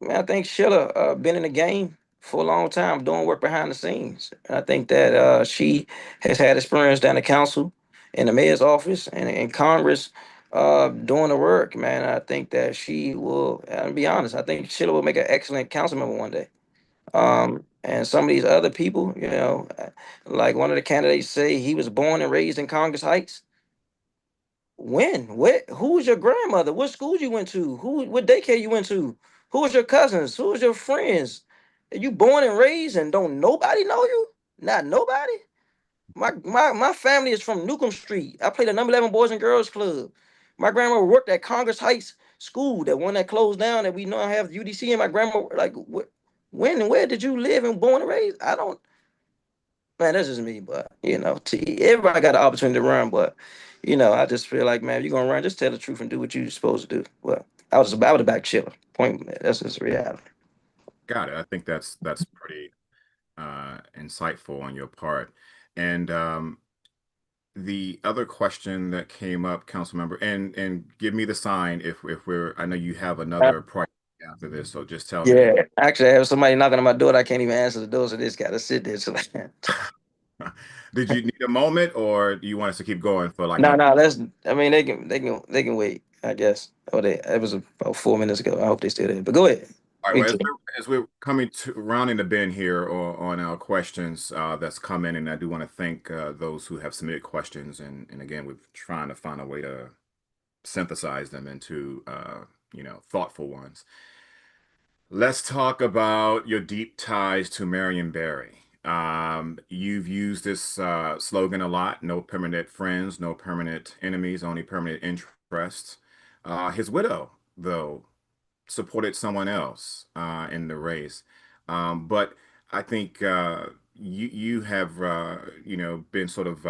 Man, I think Sheila been in the game for a long time, doing work behind the scenes. And I think that she has had experience down the council, in the mayor's office, and in Congress, doing the work. Man, I think that she will. I'll be honest. I think Sheila will make an excellent council member one day. And some of these other people, like one of the candidates say he was born and raised in Congress Heights. When? Where? Who was your grandmother? What school you went to? What daycare you went to? Who was your cousins? Who was your friends? Are you born and raised and don't nobody know you? Not nobody? My family is from Newcomb Street. I played the number 11 Boys and Girls Club. My grandma worked at Congress Heights School, that one that closed down that we now have UDC, and my grandma, like, when and where did you live and born and raised? I don't, man, that's just me, but everybody got the opportunity to run, but I just feel like, man, if you're gonna run, just tell the truth and do what you're supposed to do. Well, I was a back chiller. Point, that's just reality. Got it. I think that's pretty insightful on your part. And the other question that came up, council member, and give me the sign if we're. I know you have another project after this, so just tell me. Yeah, actually, I have somebody knocking on my door. I can't even answer the door, so this got to sit there. So, Did you need a moment, or do you want us to keep going for like no, another? no, that's. I mean, they can wait. I guess. Oh, it was about 4 minutes ago. I hope they still there. But go ahead. All right. We Well, can. as we're coming to rounding the bend here on our questions that's come in, and I do want to thank those who have submitted questions, and again, we're trying to find a way to synthesize them into thoughtful ones. Let's talk about your deep ties to Marion Barry. You've used this slogan a lot: "No permanent friends, no permanent enemies, only permanent interests." His widow, though, supported someone else in the race. But I think you have been sort of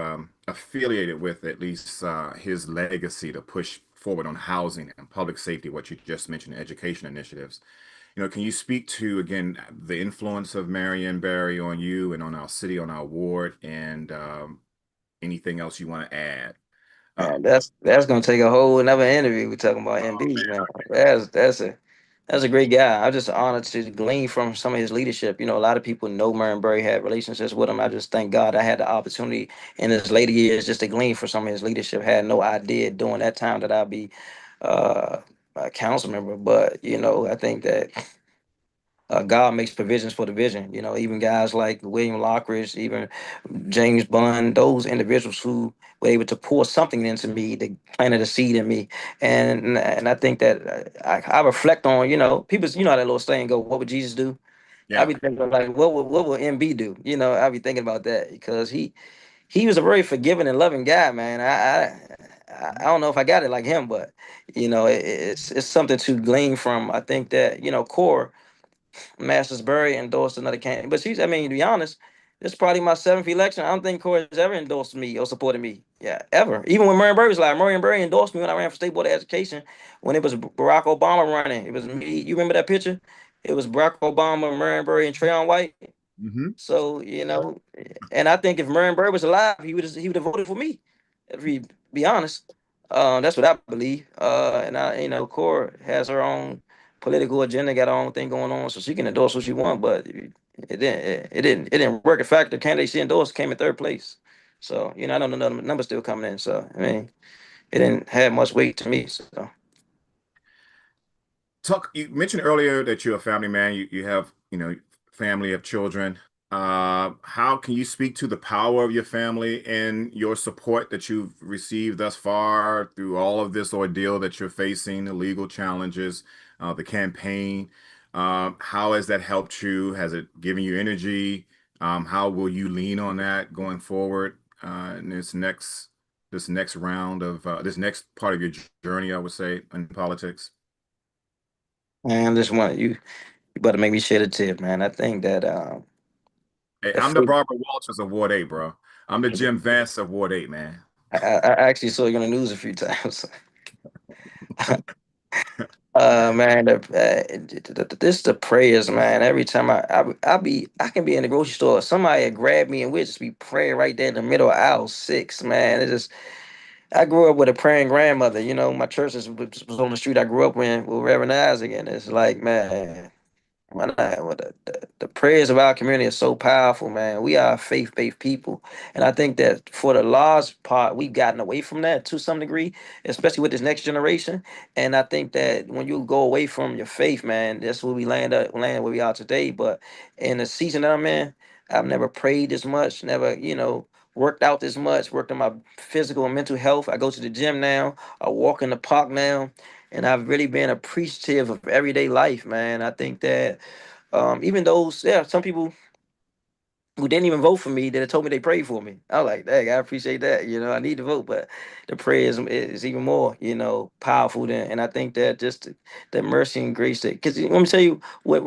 affiliated with at least his legacy to push forward on housing and public safety, what you just mentioned, education initiatives. Can you speak to again the influence of Marion Barry on you and on our city, on our ward, and anything else you want to add? Uh, Man, that's gonna take a whole another interview. We're talking about MB, man. That's a great guy. I'm just honored to glean from some of his leadership. A lot of people know Marion Barry, had relationships with him. I just thank God I had the opportunity in his later years just to glean from some of his leadership. Had no idea during that time that I'd be uh, a council member, but I think that God makes provisions for the vision. Even guys like William Lockridge, even James Bond, those individuals who were able to pour something into me, they planted a seed in me, and I think that I reflect on, people, how that little saying go, what would Jesus do? I yeah. be thinking like, what would MB do? I be thinking about that because he was a very forgiving and loving guy, man. I don't know if I got it like him, but it's something to glean from. I think that core. Mastersbury endorsed another candidate. But I mean, to be honest, this is probably my seventh election. I don't think Corey has ever endorsed me or supported me. Yeah, ever. Even when Marion Barry was like, Marion Barry endorsed me when I ran for State Board of Education when it was Barack Obama running. It was me. You remember that picture? It was Barack Obama, Marion Barry, and Trayon White. Hmm. So, and I think if Marion Barry was alive, he would have voted for me. If we be honest, that's what I believe. And I, Cora has her own political agenda, got her own thing going on, so she can endorse what she want. But it didn't work. In fact, the candidate she endorsed came in third place. So I don't know the numbers still coming in. So I mean, it didn't have much weight to me. So Talk. You mentioned earlier that you're a family man. You have family of children. How can you speak to the power of your family and your support that you've received thus far through all of this ordeal that you're facing, the legal challenges, the campaign? How has that helped you? Has it given you energy? How will you lean on that going forward in this next round of this next part of your journey, I would say, in politics? man, this one you better make me shed a tip, man. I think that Hey, the I'm the faith, Barbara Walters of Ward 8, bro. I'm the Jim Vance of Ward 8, man. I actually saw you on the news a few times. Man, this the prayers, man. Every time I can be in the grocery store, somebody had grabbed me and we'd just be praying right there in the middle of aisle six, man. I grew up with a praying grandmother. My church was on the street I grew up in with Reverend Isaac, and it's like, man. Man, the prayers of our community are so powerful, man. We are a faith-based people. And I think that for the large part, we've gotten away from that to some degree, especially with this next generation. And I think that when you go away from your faith, man, that's where we land where we are today. But in the season that I'm in, I've never prayed this much, never, worked out this much, worked on my physical and mental health. I go to the gym now, I walk in the park now, and I've really been appreciative of everyday life, man. I think that even those, yeah, some people who didn't even vote for me that told me they prayed for me. I was like, dang, I appreciate that. I need to vote, but the prayer is even more, powerful than. And I think that just the mercy and grace that, because let me tell you what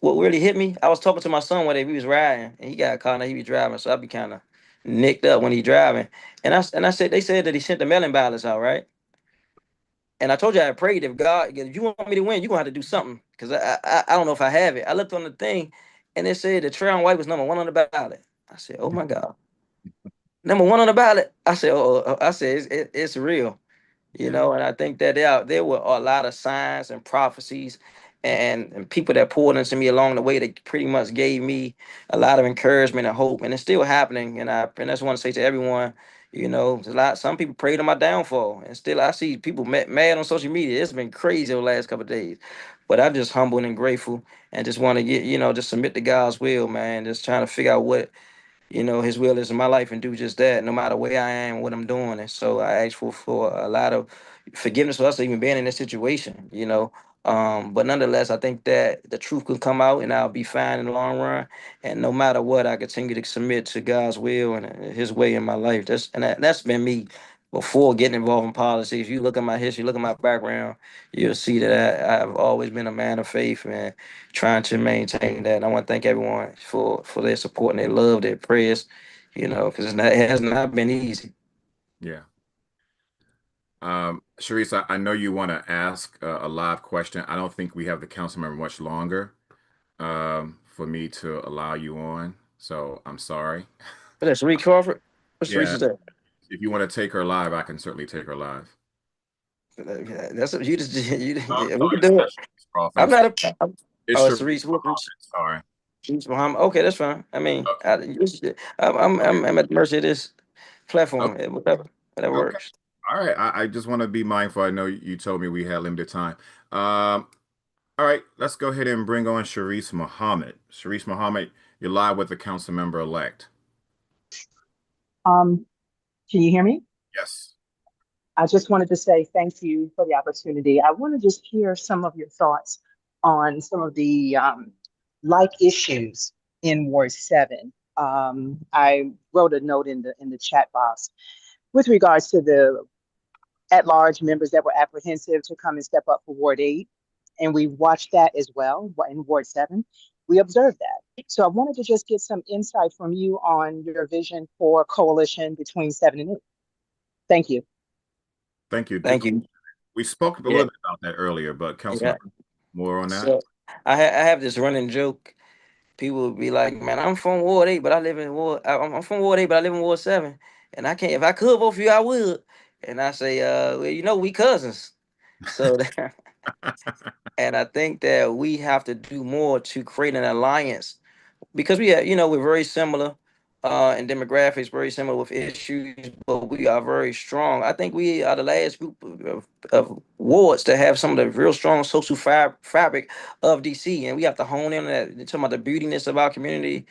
really hit me. I was talking to my son one day. We was riding, and he got a car, and he was driving, so I'd be kind of nicked up when he driving. And I said they said that he sent the mail-in ballots out, right? And I told you I prayed if God, if you want me to win, you're gonna have to do something. Cause I don't know if I have it. I looked on the thing and it said that Trayon White was number one on the ballot. I said, oh my God. Number one on the ballot. I said, I said, it's real. Yeah. And I think that there were a lot of signs and prophecies and people that poured into me along the way that pretty much gave me a lot of encouragement and hope. And it's still happening. And that's what I want to say to everyone. There's a lot. Some people prayed on my downfall, and still I see people mad on social media. It's been crazy over the last couple of days, but I'm just humble and grateful, and just want to get just submit to God's will, man. Just trying to figure out what his will is in my life and do just that, no matter where I am, what I'm doing. And so I ask for a lot of forgiveness for us even being in this situation. But nonetheless, I think that the truth could come out and I'll be fine in the long run. And no matter what, I continue to submit to God's will and his way in my life. That's been me before getting involved in politics. You look at my history, look at my background, you'll see that I've always been a man of faith, man, trying to maintain that. And I want to thank everyone for their support and their love, their prayers, because it has not been easy. Yeah. Sharice, I know you want to ask a live question. I don't think we have the council member much longer for me to allow you on. So I'm sorry. But that's Reed Crawford. What's Yeah. Reese's that? If you want to take her live, I can certainly take her live. That's you just Oh, I'm we sorry. can It's do not it. Sharice Crawford. I'm not a. It's Oh, it's Sharice Reese. What Reese? Muhammad. Sorry. Reese Muhammad. Okay, that's fine. I mean, Okay. I'm at the mercy of this Okay. platform. Whatever Okay. works. All right. I just want to be mindful. I know you told me we had limited time. All right. Let's go ahead and bring on Sharice Muhammad. Sharice Muhammad, you're live with the council member elect. Um, can you hear me? Yes. I just wanted to say thank you for the opportunity. I want to just hear some of your thoughts on some of the like issues in Ward 7. I wrote a note in the chat box with regards to the at-large members that were apprehensive to come and step up for Ward 8. And we watched that as well in Ward 7. We observed that. So I wanted to just get some insight from you on your vision for coalition between 7 and 8. Thank you. Thank you. Thank you. We spoke a Yeah, little bit about that earlier, but yeah. Councilmember, more on that? So I have this running joke. People would be like, "Man, I'm from Ward 8, but I live in Ward. I'm from Ward 8, but I live in Ward 7." and I can't. If I could vote for you, I would. And I say, well, we cousins. So that, and I think that we have to do more to create an alliance because we're very similar in demographics, very similar with issues, but we are very strong. I think we are the last group of wards to have some of the real strong social fabric of DC, and we have to hone in on that. Talking about the beautiness of our community,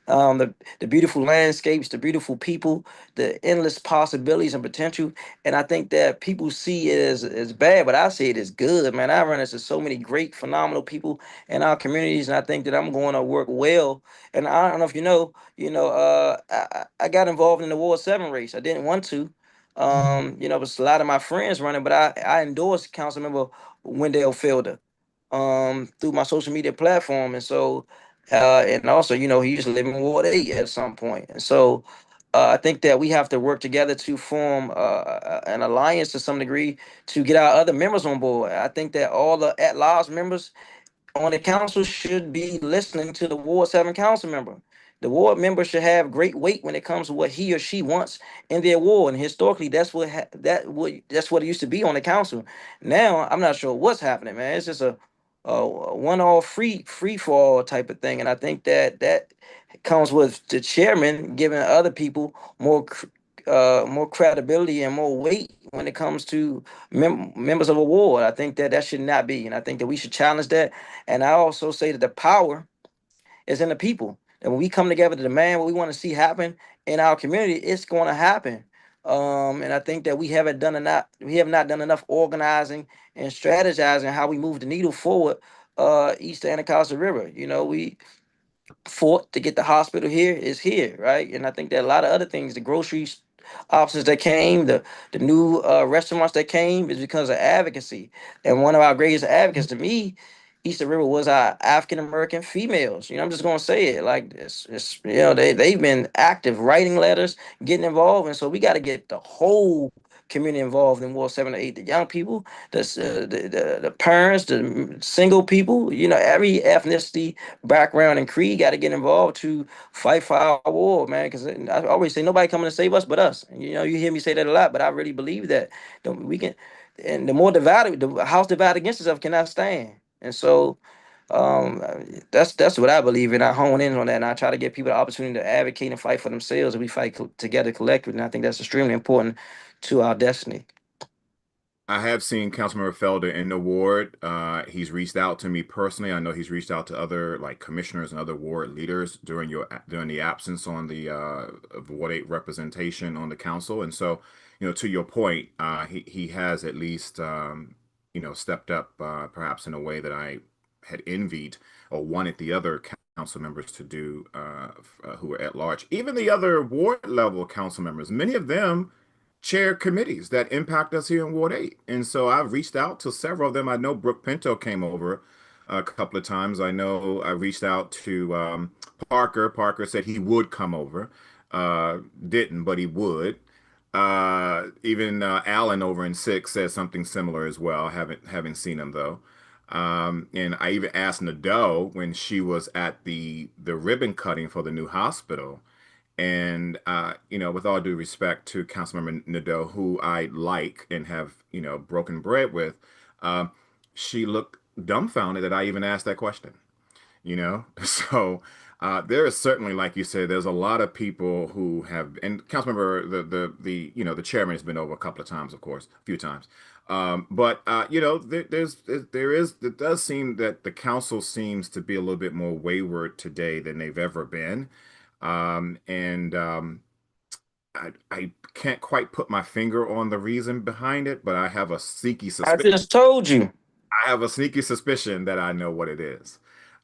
the beautiful landscapes, the beautiful people, the endless possibilities and potential. And I think that people see it as bad, but I see it as good, man. I run into so many great, phenomenal people in our communities, and I think that I'm going to work well. And I don't know if I got involved in the Ward 7 race. I didn't want to. It was a lot of my friends running, but I endorsed Councilmember Wendell Fielder through my social media platform. And so and also, he used to live in Ward 8 at some point. And so I think that we have to work together to form an alliance to some degree to get our other members on board. I think that all the at-large members on the council should be listening to the Ward 7 council member. The ward member should have great weight when it comes to what he or she wants in their ward. And historically, that's what it used to be on the council. Now, I'm not sure what's happening, man. It's just a one-all free for all type of thing. And I think that comes with the chairman giving other people more credibility and more weight when it comes to members of a ward. I think that should not be, and I think that we should challenge that. And I also say that the power is in the people. And when we come together to demand what we want to see happen in our community, it's going to happen. And I think that we have not done enough organizing and strategizing how we move the needle forward east of Anacostia River. We fought to get the hospital here is here, right? And I think that a lot of other things, the groceries officers that came, the new restaurants that came, is because of advocacy. And one of our greatest advocates to me, Easter River, was our African American females. I'm just gonna say it like this. They've been active, writing letters, getting involved, and so we got to get the whole community involved in Ward 7 to 8. The young people, the parents, the single people. Every ethnicity, background, and creed got to get involved to fight for our war, man. Because I always say nobody coming to save us but us. And, you hear me say that a lot, but I really believe that we can. And the more divided, the house divided against itself cannot stand. And so um, that's what I believe in. I hone in on that, and I try to give people the opportunity to advocate and fight for themselves, and we fight together collectively. And I think that's extremely important to our destiny. I have seen Councilmember Felder in the ward. He's reached out to me personally. I know he's reached out to other like commissioners and other ward leaders during the absence on the of Ward 8 representation on the council. And so, to your point, he has at least stepped up perhaps in a way that I had envied or wanted the other council members to do who were at large. Even the other ward level council members, many of them chair committees that impact us here in Ward 8. And so I've reached out to several of them. I know Brooke Pinto came over a couple of times. I know I reached out to Parker. Parker said he would come over. Didn't, but he would. Even Alan over in 6 said something similar as well. Haven't seen him though. And I even asked Nadeau when she was at the ribbon cutting for the new hospital. And with all due respect to Councilmember Nadeau, who I like and have, broken bread with, she looked dumbfounded that I even asked that question, So there is certainly, like you said, there's a lot of people who have, and Councilmember, the chairman has been over a couple of times, of course, a few times. But it does seem that the council seems to be a little bit more wayward today than they've ever been. And I can't quite put my finger on the reason behind it, but I just told you. I have a sneaky suspicion that I know what it is.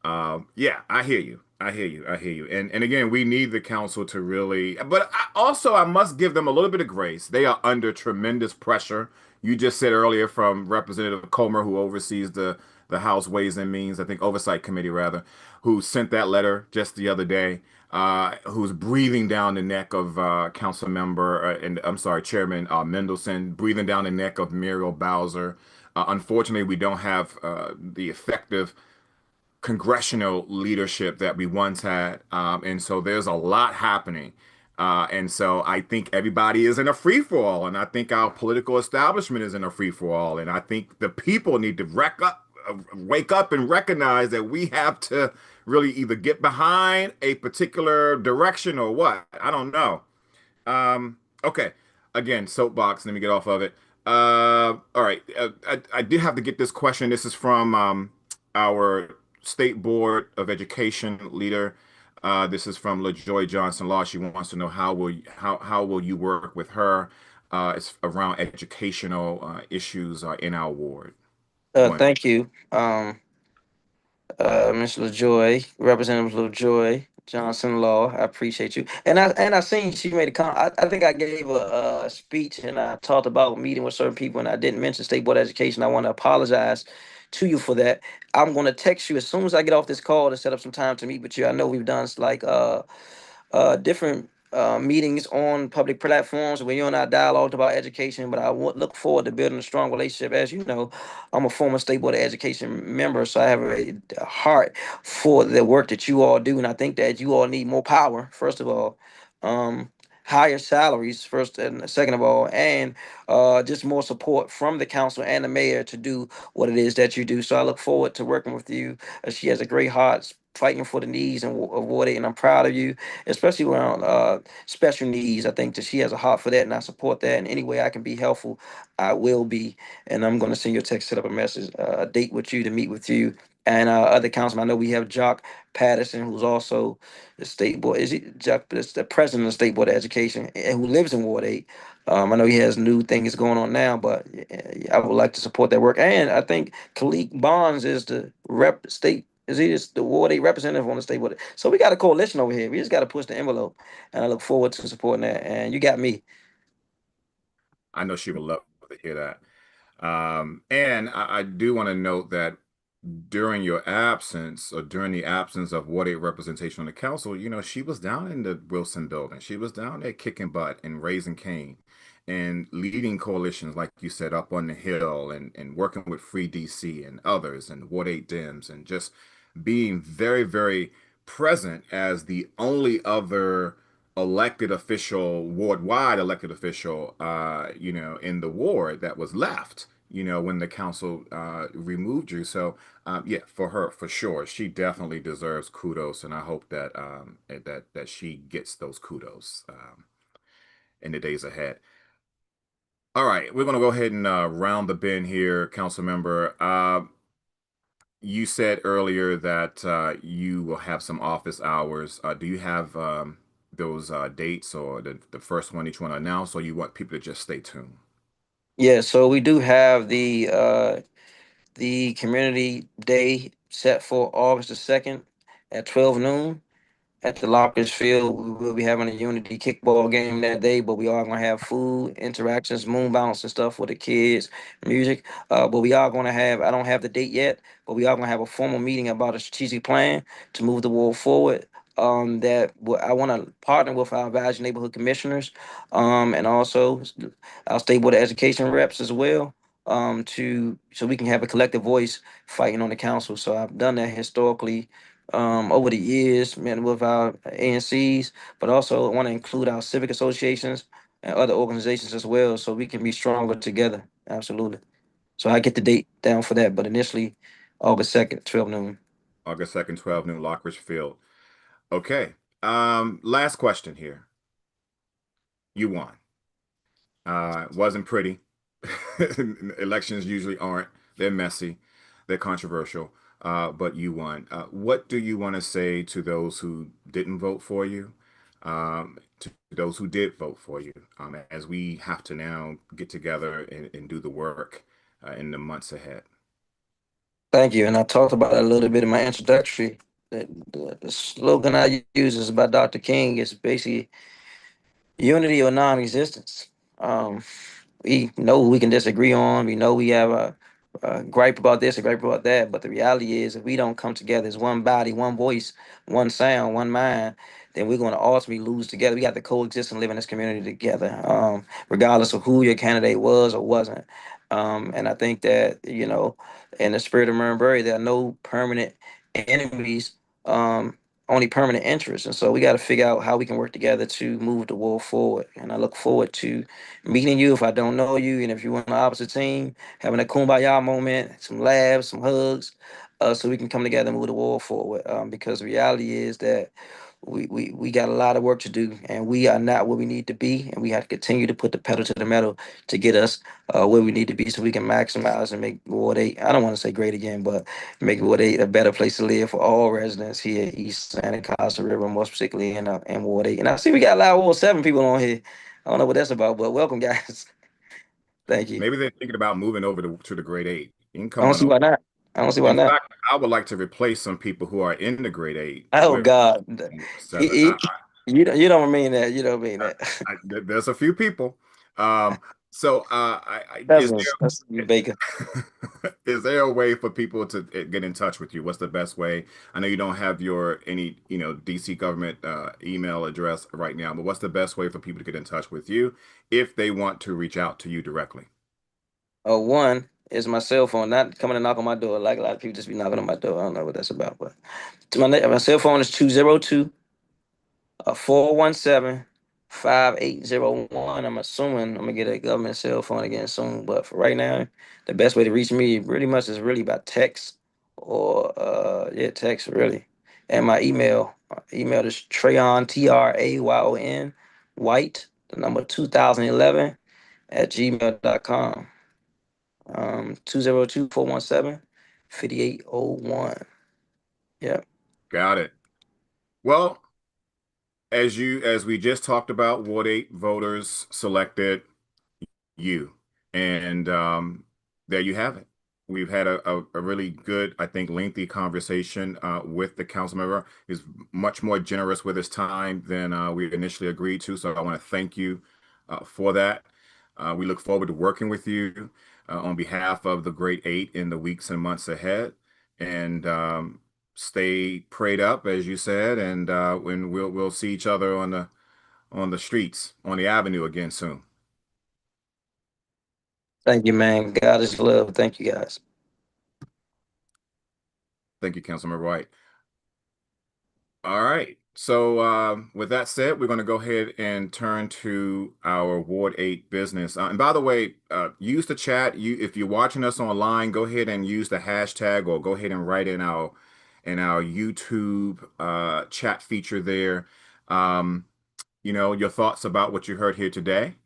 Yeah, I hear you. I hear you. I hear you. And again, we need the council to really, but I must give them a little bit of grace. They are under tremendous pressure. You just said earlier from Representative Comer, who oversees the House Ways and Means, I think Oversight Committee rather, who sent that letter just the other day, who's breathing down the neck of Council Member, and I'm sorry, Chairman Mendelson, breathing down the neck of Muriel Bowser. Unfortunately, we don't have the effective congressional leadership that we once had. And so there's a lot happening And so I think everybody is in a free for all, and I think our political establishment is in a free for all, and I think the people need to wake up and recognize that we have to really either get behind a particular direction or what. I don't know. Okay. Again, soapbox. Let me get off of it. All right. I did have to get this question. This is from our State Board of Education leader. This is from LaJoy Johnson Law. She wants to know how will you work with her? It's around educational issues in our ward. One. Thank you. Ms. LaJoy, Representative LaJoy Johnson Law. I appreciate you. And I seen she made a comment. I think I gave a speech and I talked about meeting with certain people and I didn't mention State Board of Education. I want to apologize to you for that. I'm going to text you as soon as I get off this call to set up some time to meet with you. I know we've done like different meetings on public platforms where you and I dialogued about education, but I would look forward to building a strong relationship. As you know, I'm a former State Board of Education member, so I have a heart for the work that you all do, and I think that you all need more power, first of all. Um, Higher salaries first and second of all, and just more support from the council and the mayor to do what it is that you do. So I look forward to working with you. She has a great heart fighting for the needs and of Ward 8, and I'm proud of you, especially around special needs. I think that she has a heart for that, and I support that. And any way I can be helpful, I will be. And I'm going to send you a text, set up a message, a date with you to meet with you. And other councilmen, I know we have Jock Patterson, who's also the state board. Is he Jock? Is the president of the state board of education, and who lives in Ward 8. I know he has new things going on now, but I would like to support that work. And I think Khalik Bonds is the rep state is he just the Ward 8 representative on the state board. So we got a coalition over here. We just got to push the envelope. And I look forward to supporting that. And you got me. I know she would love to hear that. And I do want to note that during your absence or during the absence of what a representation on the council, she was down in the Wilson building. She was down there kicking butt and raising Cane and leading coalitions, like you said, up on the Hill and working with Free DC and others and Ward 8 Dems and just being very, very present as the only other elected official, ward-wide elected official, in the ward that was left, when the council removed you. So, yeah, for her, for sure, she definitely deserves kudos, and I hope that that she gets those kudos in the days ahead. All right, we're gonna go ahead and round the bend here, council member. You said earlier that you will have some office hours. Do you have those dates or the first one each one announced, or you want people to just stay tuned? Yeah, so we do have the community day set for August the 2nd at 12 noon. At the Lockers Field. We will be having a unity kickball game that day, but we are gonna have food, interactions, moon bounce and stuff for the kids, music. But we are gonna have, I don't have the date yet, but we are gonna have a formal meeting about a strategic plan to move the world forward. I want to partner with our Valley neighborhood commissioners, and also our state board of education reps as well, to so we can have a collective voice fighting on the council. So I've done that historically over the years, man, with our ANCs, but also want to include our civic associations and other organizations as well, so we can be stronger together. Absolutely. So I get the date down for that, but initially, August 2nd, 12 noon. August 2nd, 12 noon, Lockridge Field. Okay. Last question here. You won. Wasn't pretty. Elections usually aren't. They're messy. They're controversial. But you won. What do you want to say to those who didn't vote for you? To those who did vote for you, as we have to now get together and do the work in the months ahead. Thank you. And I talked about that a little bit in my introductory. The slogan I use is about Dr. King. It's basically unity or non-existence. We know we can disagree on. We know we have a gripe about this, a gripe about that. But the reality is, if we don't come together as one body, one voice, one sound, one mind, then we're going to ultimately lose together. We got to coexist and live in this community together, regardless of who your candidate was or wasn't. And I think that, in the spirit of Murray, there are no permanent enemies. only permanent interest. And so we got to figure out how we can work together to move the world forward. And I look forward to meeting you if I don't know you. And if you're on the opposite team, having a kumbaya moment, some laughs, some hugs, so we can come together and move the world forward. Because the reality is that we got a lot of work to do, and we are not where we need to be, and we have to continue to put the pedal to the metal to get us where we need to be, so we can maximize and make Ward 8, I don't want to say great again, but make Ward 8 a better place to live for all residents here at East Santa Casa River, most particularly in Ward 8. And I see we got a lot of Ward 7 people on here. I don't know what that's about, but welcome, guys. Thank you. Maybe they're thinking about moving over to the grade 8. You can I come don't on see over. why not. I don't see why In not. fact, I would like to replace some people who are in the grade 8 Oh with God, Ward 7. he, you don't mean that. You don't mean that. There's a few people. Um, That's is us. That's you, Baker. is there a way for people to get in touch with you? What's the best way? I know you don't have your any DC government email address right now, but what's the best way for people to get in touch with you if they want to reach out to you directly? One is my cell phone, not coming to knock on my door. Like a lot of people just be knocking on my door. I don't know what that's about, but my cell phone is 202 417 5801. I'm assuming I'm gonna get a government cell phone again soon, but for right now, the best way to reach me pretty much is really by text or text really. And my email is Trayon Trayon White, the number 2011 at gmail.com. 202 5801. Yeah. Got it. Well, as we just talked about, Ward 8 voters selected you. And there you have it. We've had a really good, I think, lengthy conversation with the council member. He's much more generous with his time than we initially agreed to. So I want to thank you for that. We look forward to working with you on behalf of the Great 8 in the weeks and months ahead. And stay prayed up, as you said, and when we'll see each other on the streets, on the avenue again soon. Thank you, man. God is love. Thank you, guys. Thank you, Councilmember White. All right. So with that said, we're going to go ahead and turn to our Ward 8 business. And by the way, use the chat. If you're watching us online, go ahead and use the hashtag or go ahead and write in our YouTube chat feature there. Um, your thoughts about what you heard here today,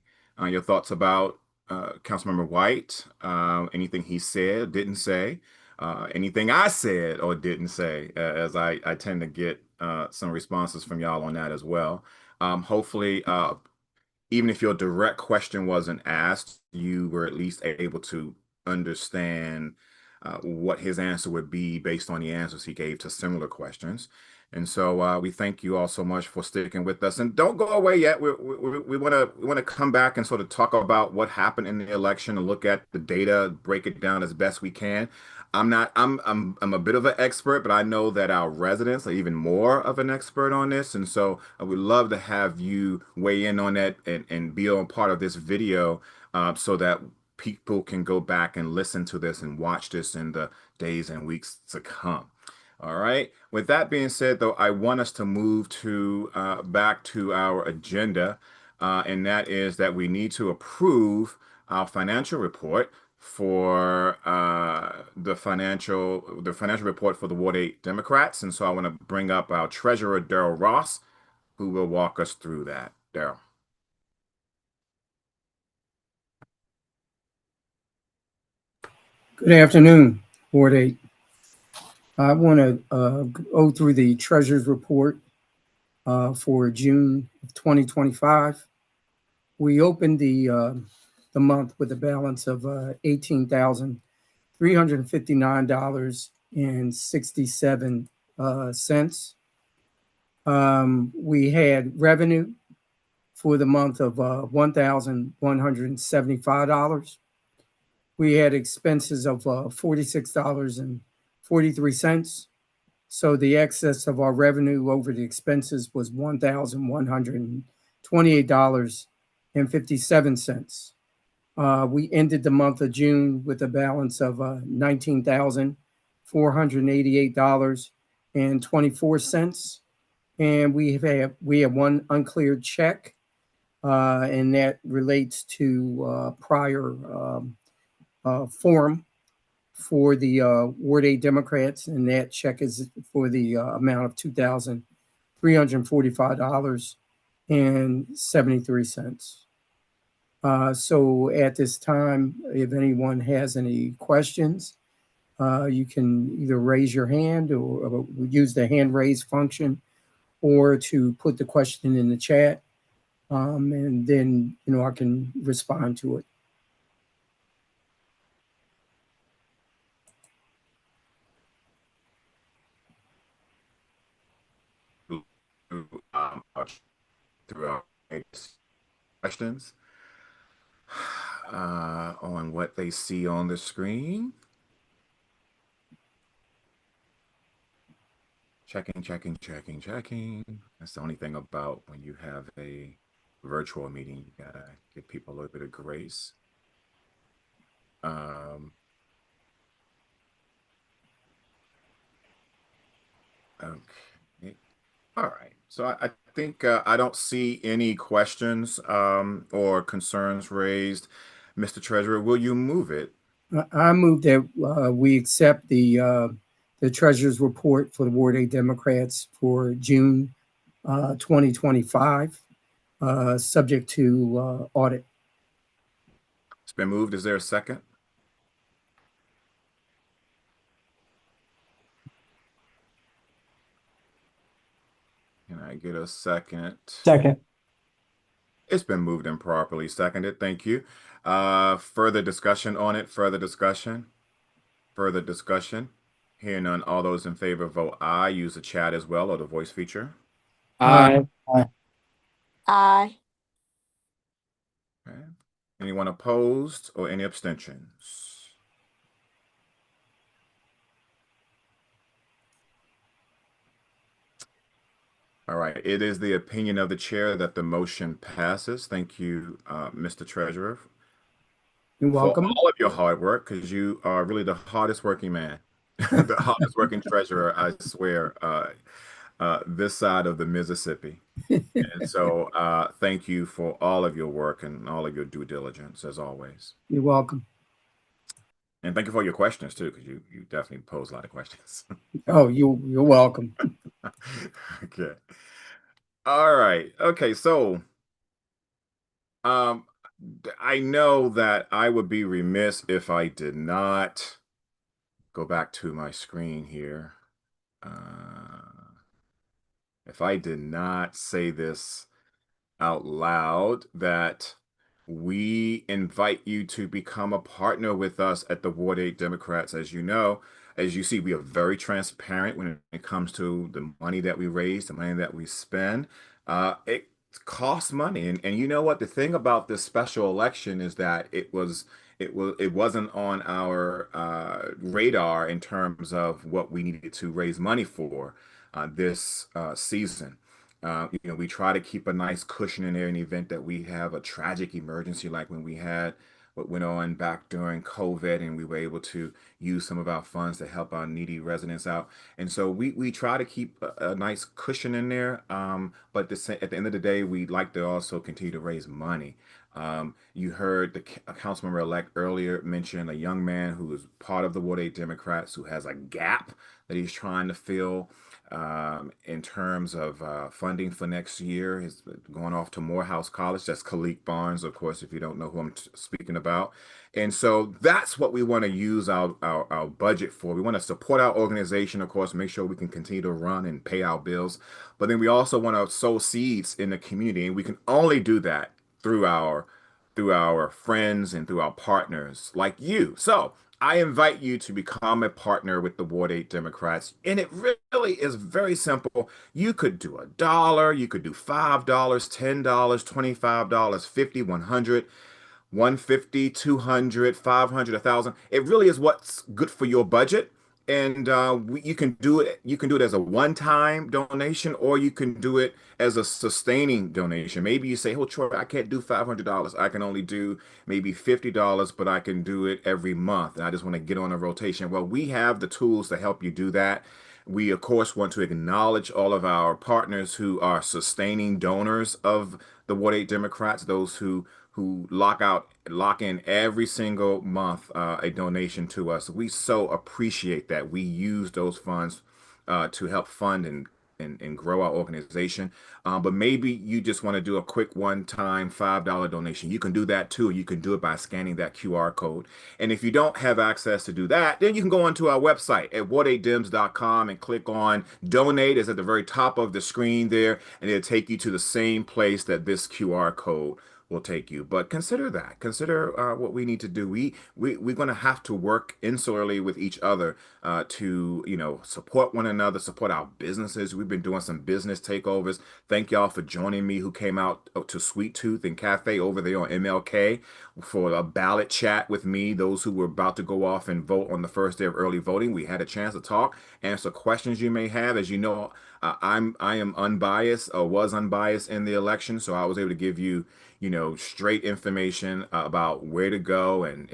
your thoughts about Councilmember White, anything he said, didn't say, anything I said or didn't say, as I tend to get some responses from y'all on that as well. Hopefully, even if your direct question wasn't asked, you were at least able to understand what his answer would be based on the answers he gave to similar questions. And so we thank you all so much for sticking with us. And don't go away yet. We want to come back and sort of talk about what happened in the election and look at the data, break it down as best we can. I'm a bit of an expert, but I know that our residents are even more of an expert on this. And so I would love to have you weigh in on that and be a part of this video so that people can go back and listen to this and watch this in the days and weeks to come. All right. With that being said, though, I want us to move to back to our agenda, and that is that we need to approve our financial report for the financial report for the Ward 8 Democrats. And so I want to bring up our treasurer, Daryl Ross, who will walk us through that. Daryl. Good afternoon, Ward 8. I want to go through the Treasurer's Report for June of 2025. We opened the month with a balance of $18,359.67. We had revenue for the month of $1,175. We had expenses of $46.43. So the excess of our revenue over the expenses was $1,128.57. We ended the month of June with a balance of $19,488.24. And we have one uncleared check, and that relates to prior form for the Ward 8 Democrats, and that check is for the amount of $2,345.73. So at this time, if anyone has any questions, you can either raise your hand or use the hand raise function, or to put the question in the chat, and then I can respond to it. Throughout questions on what they see on the screen. Checking. That's the only thing about when you have a virtual meeting, you gotta give people a little bit of grace. Okay. All right. So I think I don't see any questions or concerns raised. Mr. Treasurer, will you move it? I move that we accept the treasurer's report for the Ward 8 Democrats for June 2025, subject to audit. It's been moved. Is there a second? Can I get a second? Second. It's been moved and properly seconded. Thank you. Further discussion on it? Further discussion? Hearing none, all those in favor vote aye. Use the chat as well, or the voice feature. Aye. Aye. Okay. Anyone opposed or any abstentions? All right. It is the opinion of the chair that the motion passes. Thank you, Mr. Treasurer, You're welcome. for all of your hard work, because you are really the hardest working man, the hardest working treasurer, I swear, this side of the Mississippi. And so thank you for all of your work and all of your due diligence, as always. You're welcome. And thank you for your questions, too, because you definitely pose a lot of questions. Oh, you're welcome. Okay. All right. Okay. So I know that I would be remiss if I did not go back to my screen here. If I did not say this out loud, that we invite you to become a partner with us at the Ward 8 Democrats. As you know, as you see, we are very transparent when it comes to the money that we raise, the money that we spend. It costs money. And you know what? The thing about this special election is that it wasn't on our radar in terms of what we needed to raise money for this season. We try to keep a nice cushion in there in the event that we have a tragic emergency, like when we had what went on back during COVID, and we were able to use some of our funds to help our needy residents out. And so we try to keep a nice cushion in there. But at the end of the day, we like to also continue to raise money. You heard the Councilmember-elect earlier mention a young man who is part of the Ward 8 Democrats who has a gap that he's trying to fill. In terms of funding for next year. He's going off to Morehouse College. That's Khalik Barnes, of course, if you don't know who I'm speaking about. And so that's what we want to use our budget for. We want to support our organization, of course, make sure we can continue to run and pay our bills. But then we also want to sow seeds in the community. And we can only do that through our friends and through our partners like you. So I invite you to become a partner with the Ward 8 Democrats. And it really is very simple. You could do $1, you could do $5, $10, $25, 50, 100, 150, 200, 500, 1,000. It really is what's good for your budget. And you can do it. You can do it as a one-time donation, or you can do it as a sustaining donation. Maybe you say, "Oh, Troy, I can't do $500. I can only do maybe $50, but I can do it every month. And I just want to get on a rotation." Well, we have the tools to help you do that. We, of course, want to acknowledge all of our partners who are sustaining donors of the Ward 8 Democrats, those who lock in every single month a donation to us. We so appreciate that. We use those funds to help fund and grow our organization. But maybe you just want to do a quick one-time $5 donation. You can do that too. You can do it by scanning that QR code. And if you don't have access to do that, then you can go onto our website at ward8dems.com and click on donate. It's at the very top of the screen there, and it'll take you to the same place that this QR code will take you. But consider that. Consider what we need to do. We're going to have to work insularly with each other to, support one another, support our businesses. We've been doing some business takeovers. Thank y'all for joining me who came out to Sweet Tooth and Cafe over there on MLK for a ballot chat with me. Those who were about to go off and vote on the first day of early voting, we had a chance to talk, answer questions you may have. As you know, I am unbiased or was unbiased in the election, so I was able to give you straight information about where to go and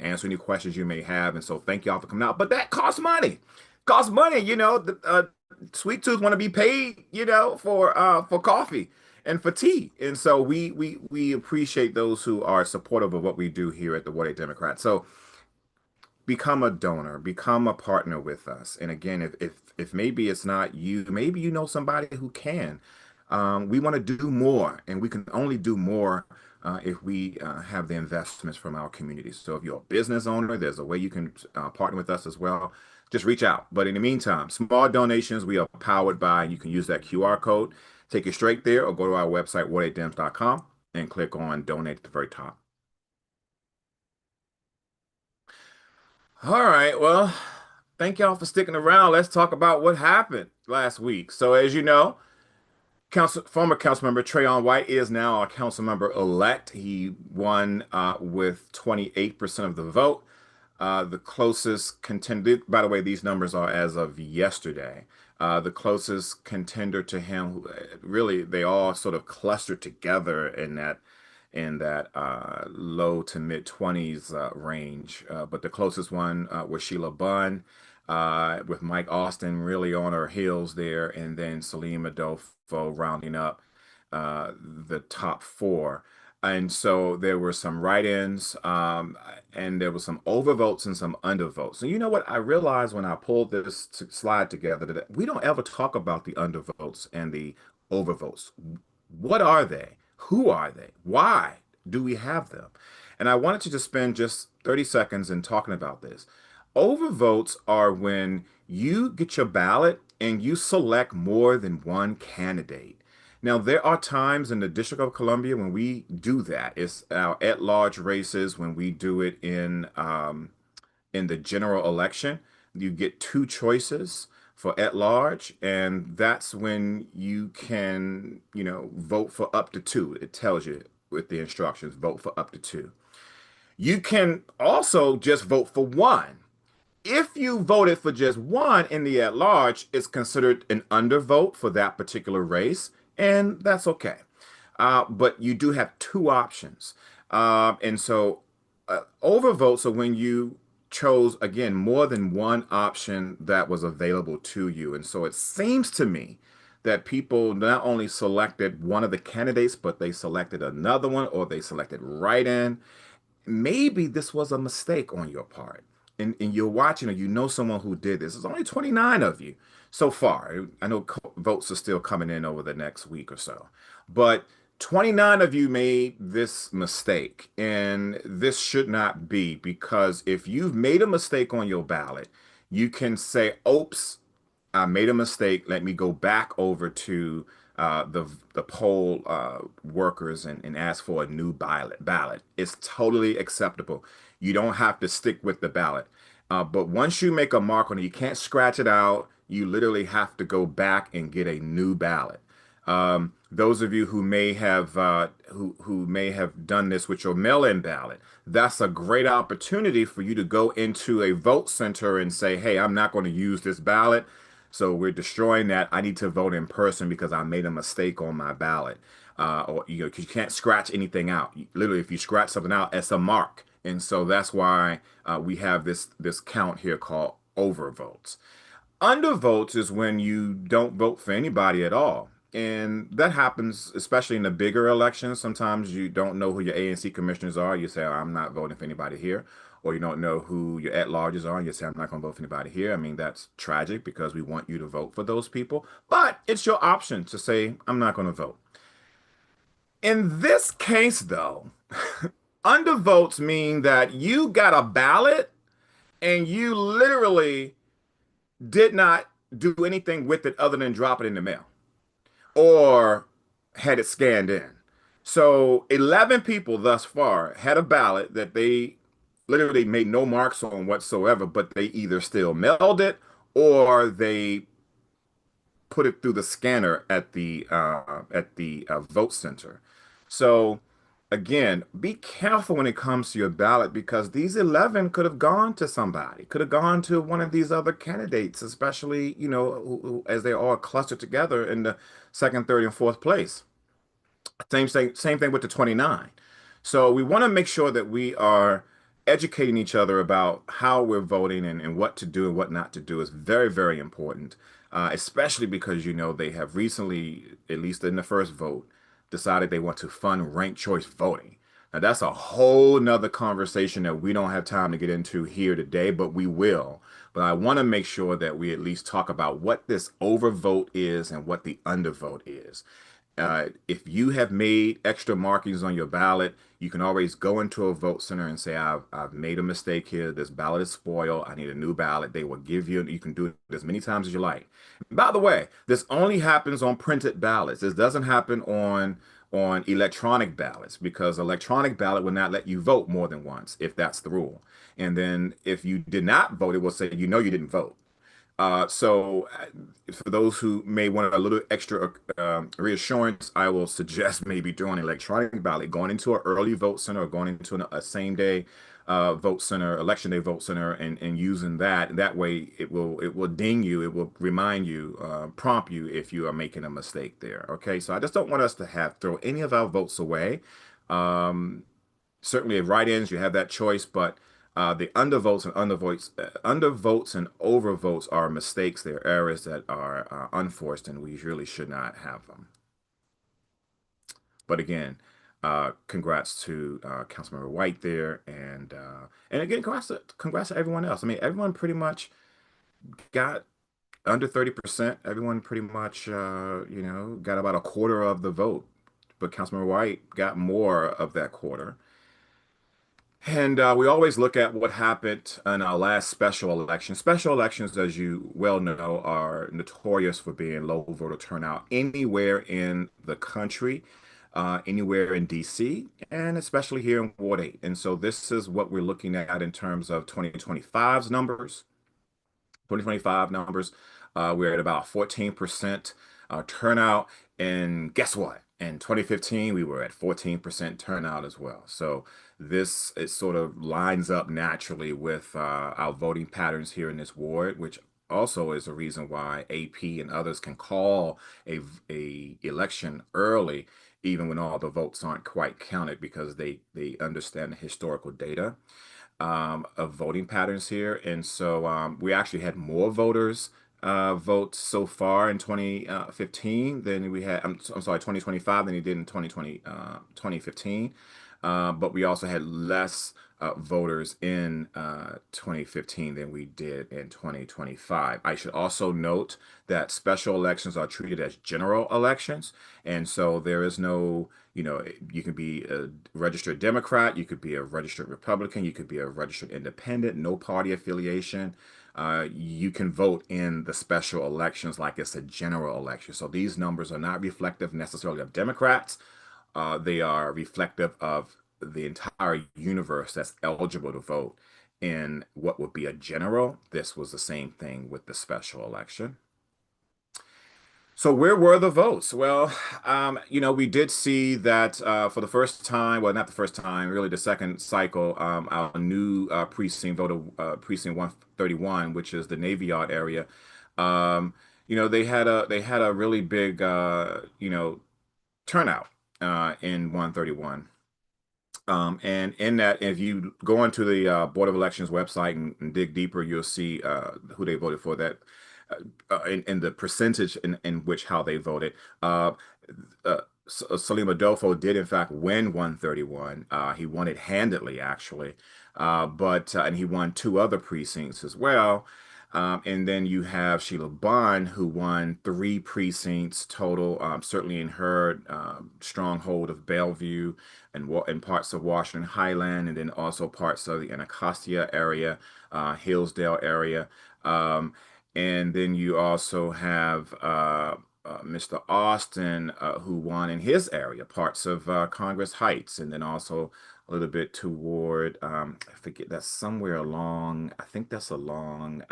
answer any questions you may have. And so thank y'all for coming out. But that costs money. Costs money, Sweet Tooth want to be paid, for coffee and for tea. And so we appreciate those who are supportive of what we do here at the Ward 8 Democrats. So become a donor, become a partner with us. And again, if maybe it's not you, maybe you know somebody who can. We want to do more, and we can only do more if we have the investments from our communities. So if you're a business owner, there's a way you can partner with us as well. Just reach out. But in the meantime, small donations we are powered by, and you can use that QR code, take you straight there, or go to our website, ward8dems.com, and click on donate at the very top. All right, well, thank y'all for sticking around. Let's talk about what happened last week. So as you know, former Councilmember Trayon White is now a Councilmember-elect. He won with 28% of the vote. The closest contender, by the way, these numbers are as of yesterday. The closest contender to him, really, they all sort of clustered together in that low to mid 20s range. But the closest one was Sheila Bunn, with Mike Austin really on her heels there, and then Salim Adolfo rounding up the top four. And so there were some write-ins, and there were some overvotes and some undervotes. And you know what? I realized when I pulled this slide together that we don't ever talk about the undervotes and the overvotes. What are they? Who are they? Why do we have them? And I wanted to just spend just 30 seconds in talking about this. Overvotes are when you get your ballot and you select more than one candidate. Now, there are times in the District of Columbia when we do that. It's our at-large races when we do it in the general election. You get two choices for at-large, and that's when you can, vote for up to two. It tells you with the instructions, vote for up to two. You can also just vote for one. If you voted for just one in the at-large, it's considered an undervote for that particular race, and that's okay. But you do have two options. And so overvotes are when you chose, again, more than one option that was available to you. And so it seems to me that people not only selected one of the candidates, but they selected another one, or they selected write-in. Maybe this was a mistake on your part. And you're watching, or you know someone who did this. There's only 29 of you so far. I know votes are still coming in over the next week or so. But 29 of you made this mistake, and this should not be, because if you've made a mistake on your ballot, you can say, oops, I made a mistake. Let me go back over to the poll workers and ask for a new ballot. It's totally acceptable. You don't have to stick with the ballot. But once you make a mark on it, you can't scratch it out. You literally have to go back and get a new ballot. Those of you who may have done this with your mail-in ballot, that's a great opportunity for you to go into a vote center and say, hey, I'm not going to use this ballot. So we're destroying that. I need to vote in person because I made a mistake on my ballot. Or you can't scratch anything out. Literally, if you scratch something out, it's a mark. And so that's why we have this count here called overvotes. Undervotes is when you don't vote for anybody at all. And that happens especially in the bigger elections. Sometimes you don't know who your ANC commissioners are. You say, "Oh, I'm not voting for anybody here." Or you don't know who your at-larges are. And you say, "I'm not going to vote for anybody here." I mean, that's tragic because we want you to vote for those people. But it's your option to say, "I'm not going to vote." In this case, though, undervotes mean that you got a ballot and you literally did not do anything with it other than drop it in the mail or had it scanned in. So 11 people thus far had a ballot that they literally made no marks on whatsoever, but they either still mailed it or they put it through the scanner at the vote center. So again, be careful when it comes to your ballot because these 11 could have gone to somebody, could have gone to one of these other candidates, especially, as they all clustered together in the second, third, and fourth place. Same thing with the 29. So we want to make sure that we are educating each other about how we're voting and what to do and what not to do is very, very important, especially because, they have recently, at least in the first vote, decided they want to fund ranked choice voting. Now, that's a whole nother conversation that we don't have time to get into here today, but we will. But I want to make sure that we at least talk about what this overvote is and what the undervote is. If you have made extra markings on your ballot, you can always go into a vote center and say, I've made a mistake here. This ballot is spoiled. I need a new ballot. They will give you can do it as many times as you like. By the way, this only happens on printed ballots. This doesn't happen on electronic ballots because electronic ballot will not let you vote more than once if that's the rule. And then if you did not vote, it will say, you didn't vote. For those who may want a little extra reassurance, I will suggest maybe doing an electronic ballot, going into an early vote center or going into a same day vote center, election day vote center, and using that. That way, it will ding you, it will remind you, prompt you if you are making a mistake there. Okay, so I just don't want us to throw any of our votes away. Certainly, at write-ins, you have that choice, but the undervotes and overvotes are mistakes. They're errors that are unforced, and we really should not have them. But again, congrats to Councilmember White there, and again, congrats to everyone else. I mean, everyone pretty much got under 30%. Everyone pretty much, got about a quarter of the vote, but Councilmember White got more of that quarter. And we always look at what happened in our last special election. Special elections, as you well know, are notorious for being low voter turnout anywhere in the country, anywhere in DC, and especially here in Ward 8. And so this is what we're looking at in terms of 2025's numbers. 2025 numbers, we're at about 14% turnout. And guess what? In 2015, we were at 14% turnout as well. So it sort of lines up naturally with our voting patterns here in this ward, which also is a reason why AP and others can call a election early, even when all the votes aren't quite counted, because they understand the historical data of voting patterns here. And so we actually had more voters vote so far in 2015 than we had, I'm sorry, 2025 than he did in 2015. But we also had less voters in 2015 than we did in 2025. I should also note that special elections are treated as general elections. And so there is no, you can be a registered Democrat, you could be a registered Republican, you could be a registered independent, no party affiliation. You can vote in the special elections like it's a general election. So these numbers are not reflective necessarily of Democrats. They are reflective of the entire universe that's eligible to vote in what would be a general. This was the same thing with the special election. So where were the votes? Well, we did see that for the first time, well, not the first time, really the second cycle, our new precinct voted precinct 131, which is the Navy Yard area. They had a really big turnout in 131. And in that, if you go onto the Board of Elections website and dig deeper, you'll see who they voted for. That in the percentage in which how they voted. Salim Adolfo did in fact win 131. He won it handedly, actually, but and he won two other precincts as well. And then you have Sheila Bond, who won three precincts total, certainly in her stronghold of Bellevue and parts of Washington Highland, and then also parts of the Anacostia area, Hillsdale area. And then you also have Mr. Austin, who won in his area, parts of Congress Heights, and then also a little bit toward, I forget, that's somewhere along, I think that's along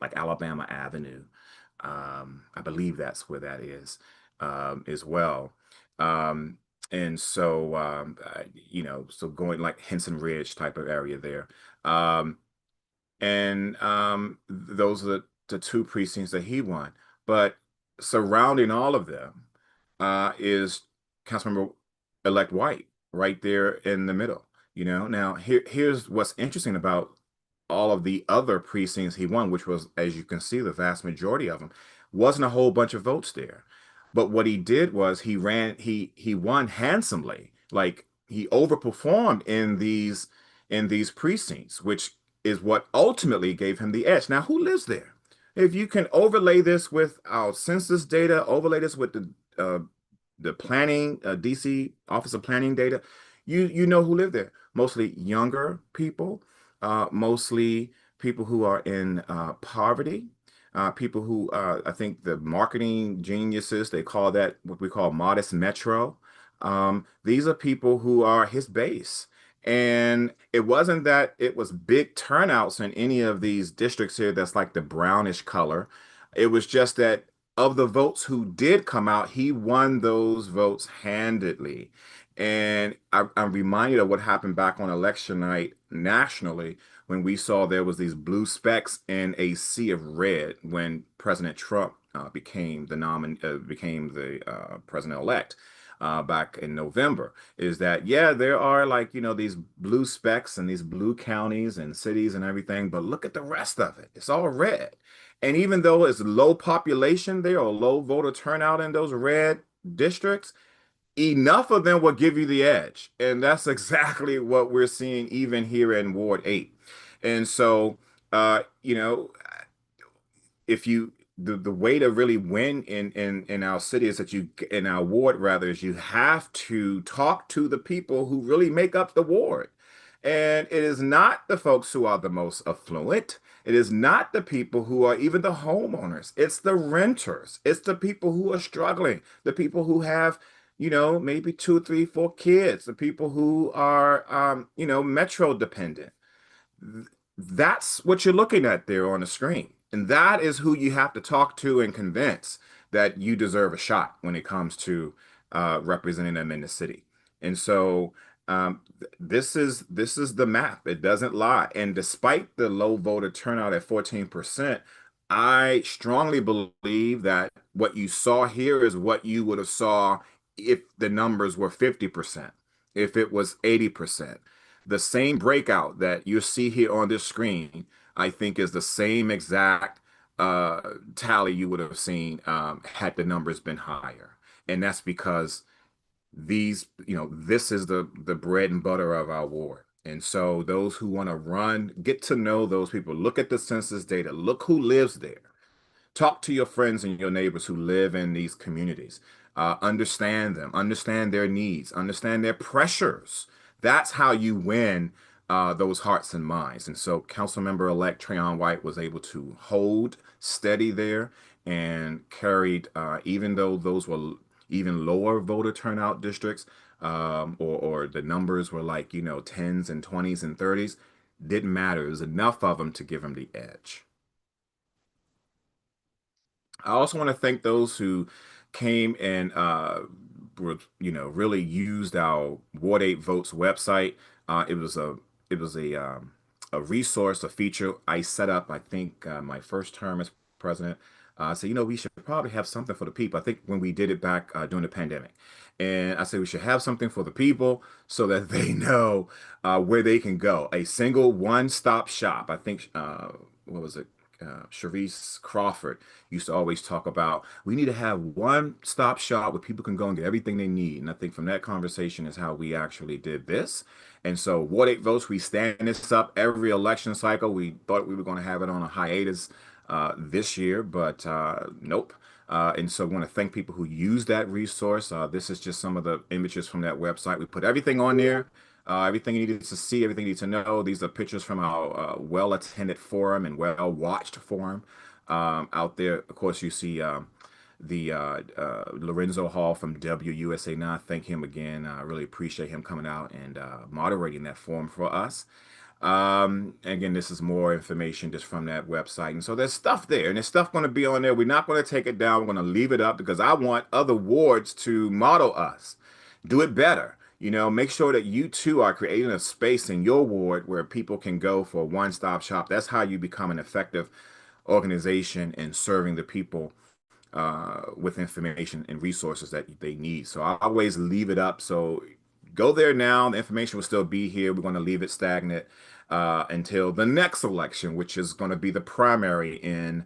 like Alabama Avenue. I believe that's where that is as well. And so, so going like Henson Ridge type of area there. And those are the two precincts that he won. But surrounding all of them is Councilmember-elect White right there in the middle. Now here's what's interesting about all of the other precincts he won, which was, as you can see, the vast majority of them, wasn't a whole bunch of votes there. But what he did was he won handsomely. Like he overperformed in these precincts, which is what ultimately gave him the edge. Now, who lives there? If you can overlay this with our census data, overlay this with the planning, DC Office of Planning data, you know who live there. Mostly younger people, mostly people who are in poverty, people who I think the marketing geniuses, they call that what we call modest metro. These are people who are his base. And it wasn't that it was big turnouts in any of these districts here that's like the brownish color. It was just that of the votes who did come out, he won those votes handedly. And I'm reminded of what happened back on election night nationally when we saw there was these blue specks in a sea of red when President Trump became the president-elect back in November. Is that, yeah, there are like, these blue specks and these blue counties and cities and everything, but look at the rest of it. It's all red. And even though it's low population there or low voter turnout in those red districts, enough of them will give you the edge. And that's exactly what we're seeing even here in Ward 8. And so, if you the way to really win in our city is that in our ward rather is you have to talk to the people who really make up the ward. And it is not the folks who are the most affluent. It is not the people who are even the homeowners. It's the renters. It's the people who are struggling, the people who have maybe two, three, four kids, the people who are metro dependent. That's what you're looking at there on the screen. And that is who you have to talk to and convince that you deserve a shot when it comes to representing them in the city. And so this is the map. It doesn't lie. And despite the low voter turnout at 14%, I strongly believe that what you saw here is what you would have saw if the numbers were 50%, if it was 80%. The same breakout that you see here on this screen, I think is the same exact tally you would have seen had the numbers been higher. And that's because this is the bread and butter of our ward. And so those who want to run, get to know those people, look at the census data, look who lives there. Talk to your friends and your neighbors who live in these communities. Understand them, understand their needs, understand their pressures. That's how you win those hearts and minds. And so Councilmember-elect Trayon White was able to hold steady there and carried, even though those were even lower voter turnout districts, or the numbers were like, 10s and 20s and 30s, didn't matter. It was enough of them to give him the edge. I also want to thank those who came and really used our Ward 8 Votes website. It was a resource, a feature I set up, I think, my first term as president. So, we should probably have something for the people. I think when we did it back during the pandemic. And I said we should have something for the people so that they know where they can go. A single one-stop shop. I think, what was it? Sharice Crawford used to always talk about, we need to have one-stop shop where people can go and get everything they need. And I think from that conversation is how we actually did this. And so Ward 8 votes, we stand this up every election cycle. We thought we were going to have it on a hiatus this year, but nope. And so we want to thank people who use that resource. This is just some of the images from that website. We put everything on there. Everything you needed to see, everything you need to know. These are pictures from our well-attended forum and well-watched forum out there. Of course, you see the Lorenzo Hall from WUSA Now. Thank him again. I really appreciate him coming out and moderating that forum for us. Again, this is more information just from that website. And so there's stuff there, and there's stuff going to be on there. We're not going to take it down. We're going to leave it up because I want other wards to model us, do it better. You know, make sure that you too are creating a space in your ward where people can go for a one-stop shop. That's how you become an effective organization in serving the people with information and resources that they need. So I always leave it up. So go there now. The information will still be here. We're going to leave it stagnant until the next election, which is going to be the primary in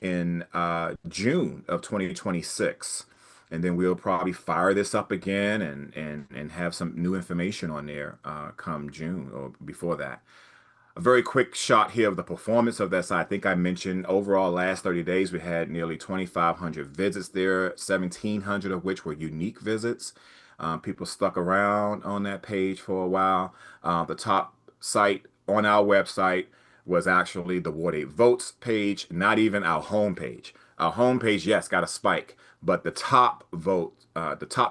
June of 2026. And then we'll probably fire this up again and have some new information on there come June or before that. A very quick shot here of the performance of that site. I think I mentioned overall last 30 days, we had nearly 2,500 visits there, 1,700 of which were unique visits. People stuck around on that page for a while. The top site on our website was actually the Ward 8 Votes page, not even our home page. Our home page, yes, got a spike, but the top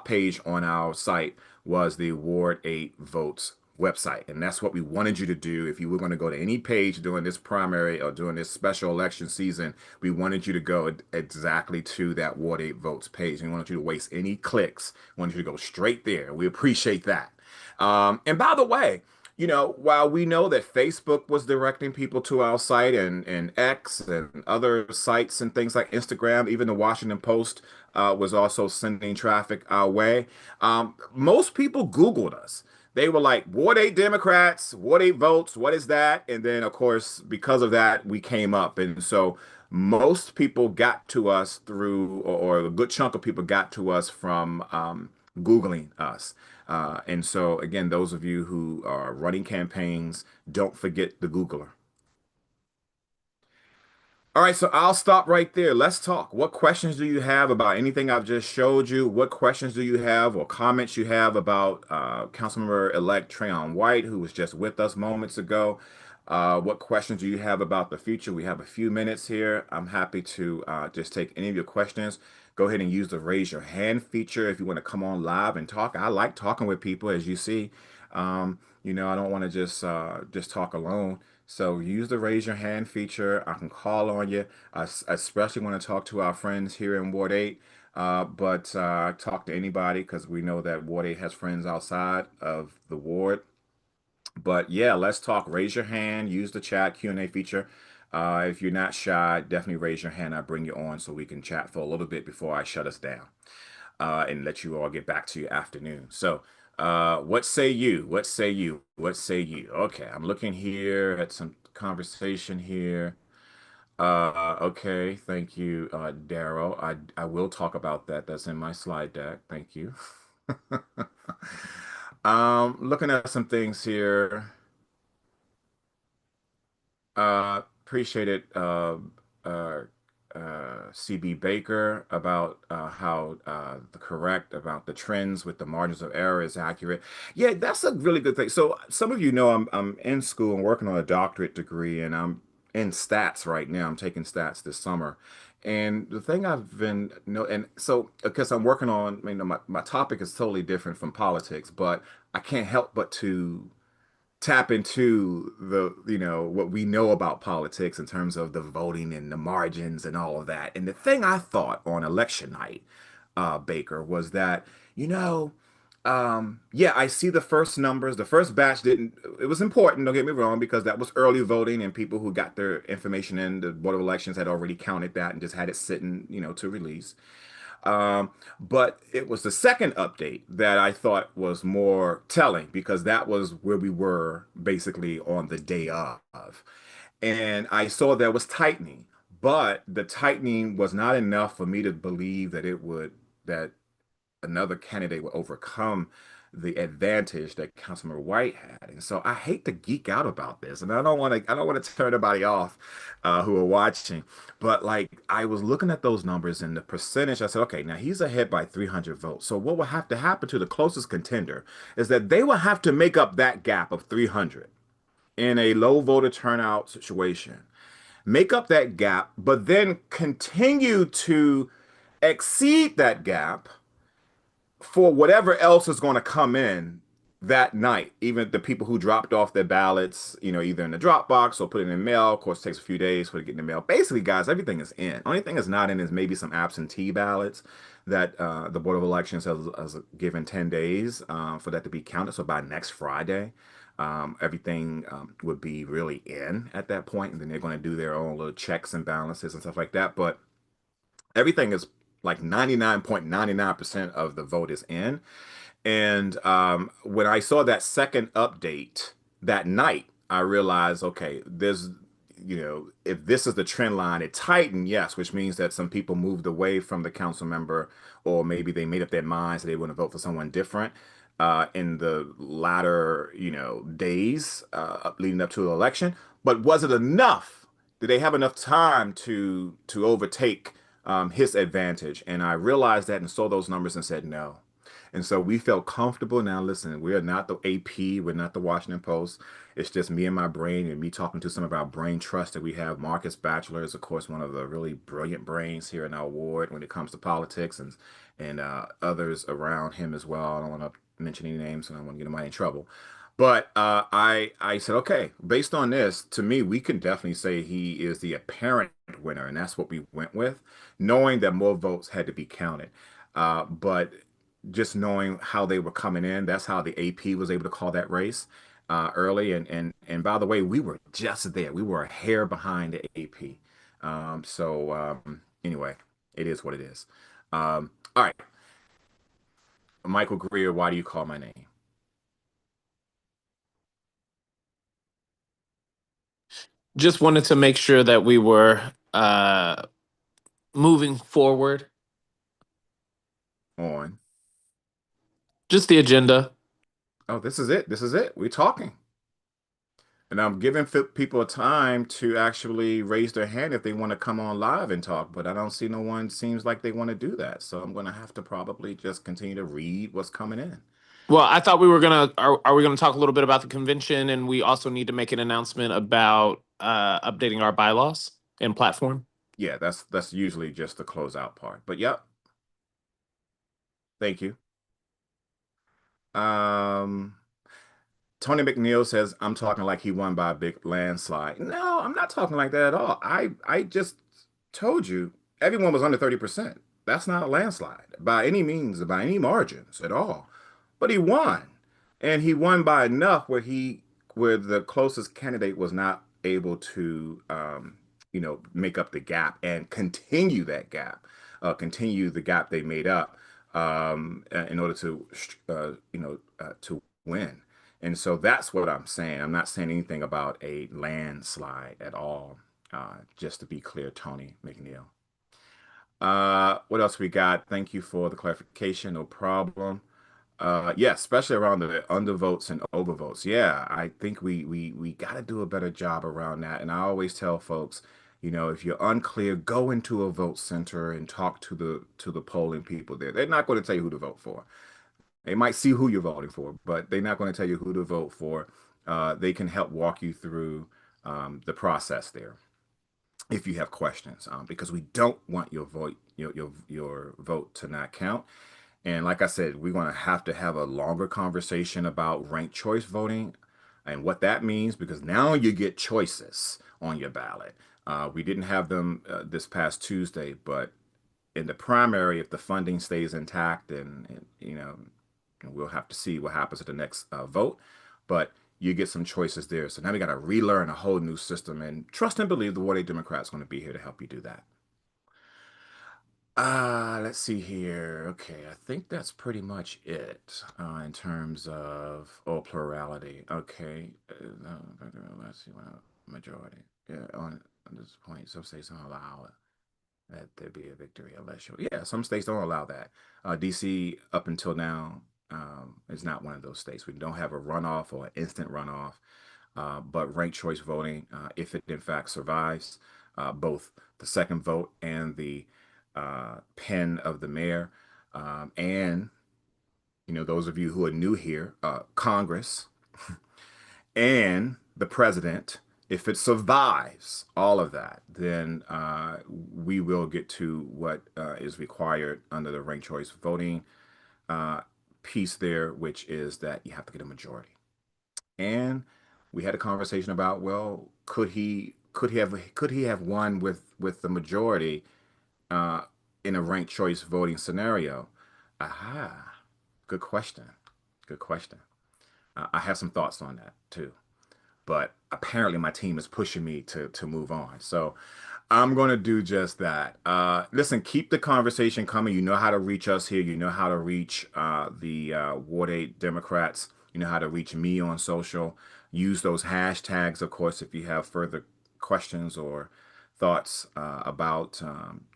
page on our site was the Ward 8 Votes website. And that's what we wanted you to do. If you were going to go to any page during this primary or during this special election season, we wanted you to go exactly to that Ward 8 Votes page. We wanted you to waste any clicks. We wanted you to go straight there. We appreciate that. And by the way, you know, while we know that Facebook was directing people to our site and X and other sites and things like Instagram, even the Washington Post was also sending traffic our way, most people Googled us. They were like, Ward 8 Democrats, Ward 8 Votes, what is that? And then, of course, because of that, we came up. And so most people got to us through, or a good chunk of people got to us from Googling us. And so, again, those of you who are running campaigns, don't forget the Googler. All right, so I'll stop right there. Let's talk. What questions do you have about anything I've just showed you? What questions do you have or comments you have about Councilmember-elect Trayon White, who was just with us moments ago? What questions do you have about the future? We have a few minutes here. I'm happy to just take any of your questions. Go ahead and use the raise your hand feature if you want to come on live and talk. I like talking with people, as you see. You know, I don't want to just talk alone. So use the raise your hand feature. I can call on you. I especially want to talk to our friends here in Ward 8, but talk to anybody because we know that Ward 8 has friends outside of the ward. But yeah, let's talk. Raise your hand. Use the chat Q&A feature. If you're not shy, definitely raise your hand. I bring you on so we can chat for a little bit before I shut us down and let you all get back to your afternoon. So what say you? What say you? What say you? Okay, I'm looking here at some conversation here. Okay, thank you, Daryl. I will talk about that. That's in my slide deck. Thank you. Looking at some things here. Appreciate it, CB Baker, about how about the trends with the margins of error is accurate. Yeah, that's a really good thing. So some of you know I'm in school and working on a doctorate degree, and I'm in stats right now. I'm taking stats this summer. And the thing I've been, and so because I'm working on, my topic is totally different from politics, but I can't help but to tap into what we know about politics in terms of the voting and the margins and all of that. And the thing I thought on election night, Baker, was that, yeah, I see the first numbers. The first batch it was important, don't get me wrong, because that was early voting and people who got their information in, the Board of Elections had already counted that and just had it sitting, to release. But it was the second update that I thought was more telling because that was where we were basically on the day of. And I saw there was tightening, but the tightening was not enough for me to believe that another candidate would overcome the advantage that Councilmember White had. And so I hate to geek out about this, and I don't want to turn anybody off who are watching. But like I was looking at those numbers and the percentage, I said, okay, now he's ahead by 300 votes. So what will have to happen to the closest contender is that they will have to make up that gap of 300 in a low voter turnout situation. Make up that gap, but then continue to exceed that gap for whatever else is going to come in that night, even the people who dropped off their ballots, either in the Dropbox or put it in mail. Of course, it takes a few days for it to get in the mail. Basically, guys, everything is in. Only thing that's not in is maybe some absentee ballots that the Board of Elections has given 10 days for that to be counted. So by next Friday, everything would be really in at that point, and then they're going to do their own little checks and balances and stuff like that. But everything is like 99.99% of the vote is in. And when I saw that second update that night, I realized, okay, if this is the trend line, it tightened, yes, which means that some people moved away from the council member, or maybe they made up their minds that they want to vote for someone different in the latter, days leading up to the election. But was it enough? Did they have enough time to overtake his advantage? And I realized that and saw those numbers and said no. And so we felt comfortable. Now, listen, we are not the AP. We're not the Washington Post. It's just me and my brain and me talking to some of our brain trusts that we have. Marcus Batchelor is, of course, one of the really brilliant brains here in our ward when it comes to politics, and others around him as well. I don't want to mention any names, and I don't want to get anybody in trouble. But I said, okay, based on this, to me, we can definitely say he is the apparent winner, and that's what we went with, knowing that more votes had to be counted. But just knowing how they were coming in, that's how the AP was able to call that race early. And by the way, we were just there. We were a hair behind the AP. Anyway, it is what it is. All right, Michael Greer, why do you call my name? Just wanted to make sure that we were moving forward. On. Just the agenda. Oh, this is it. This is it. We're talking. And I'm giving people time to actually raise their hand if they want to come on live and talk, but I don't see no one seems like they want to do that. So I'm going to have to probably just continue to read what's coming in. Well, I thought we were are we gonna talk a little bit about the convention, and we also need to make an announcement about updating our bylaws and platform. Yeah, that's usually just the closeout part. But yep. Thank you. Tony McNeil says, I'm talking like he won by a big landslide. No, I'm not talking like that at all. I just told you everyone was under 30%. That's not a landslide by any means, by any margins at all. But he won. And he won by enough where the closest candidate was not able to make up the gap and continue that gap, continue the gap they made up in order to win. And so that's what I'm saying. I'm not saying anything about a landslide at all. Just to be clear, Tony McNeil. What else we got? Thank you for the clarification. No problem. Yeah, especially around the undervotes and overvotes. Yeah, I think we got to do a better job around that. And I always tell folks, if you're unclear, go into a vote center and talk to the polling people there. They're not going to tell you who to vote for. They might see who you're voting for, but they're not going to tell you who to vote for. They can help walk you through the process there if you have questions, because we don't want your vote to not count. And like I said, we're going to have a longer conversation about ranked choice voting and what that means, because now you get choices on your ballot. We didn't have them this past Tuesday, but in the primary, if the funding stays intact, and we'll have to see what happens at the next vote, but you get some choices there. So now we got to relearn a whole new system, and trust and believe the Ward 8 Democrats going to be here to help you do that. Let's see here. Okay, I think that's pretty much it in terms of plurality. Okay, let's see, majority. on this point, some states don't allow that there be a victory unless you. Yeah, some states don't allow that. DC up until now is not one of those states. We don't have a runoff or an instant runoff, but ranked choice voting, if it in fact survives, both the second vote and the pen of the mayor, and those of you who are new here, Congress and the president, if it survives all of that, then we will get to what is required under the ranked choice voting uh, piece there, which is that you have to get a majority. And we had a conversation about, well, could he have won with the majority uh, in a ranked choice voting scenario? Aha, good question. Good question. I have some thoughts on that too, but apparently my team is pushing me to move on. So I'm going to do just that. Listen, keep the conversation coming. You know how to reach us here. You know how to reach the Ward 8 Democrats. You know how to reach me on social. Use those hashtags, of course, if you have further questions or thoughts about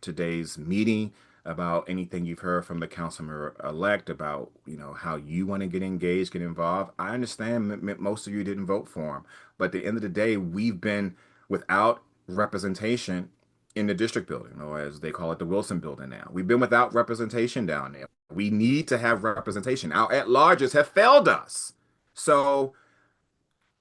today's meeting, about anything you've heard from the councilmember-elect, about how you want to get engaged, get involved. I understand most of you didn't vote for him, but at the end of the day, we've been without representation in the district building, or as they call it, the Wilson building now. We've been without representation down there. We need to have representation. Our at-larges have failed us. So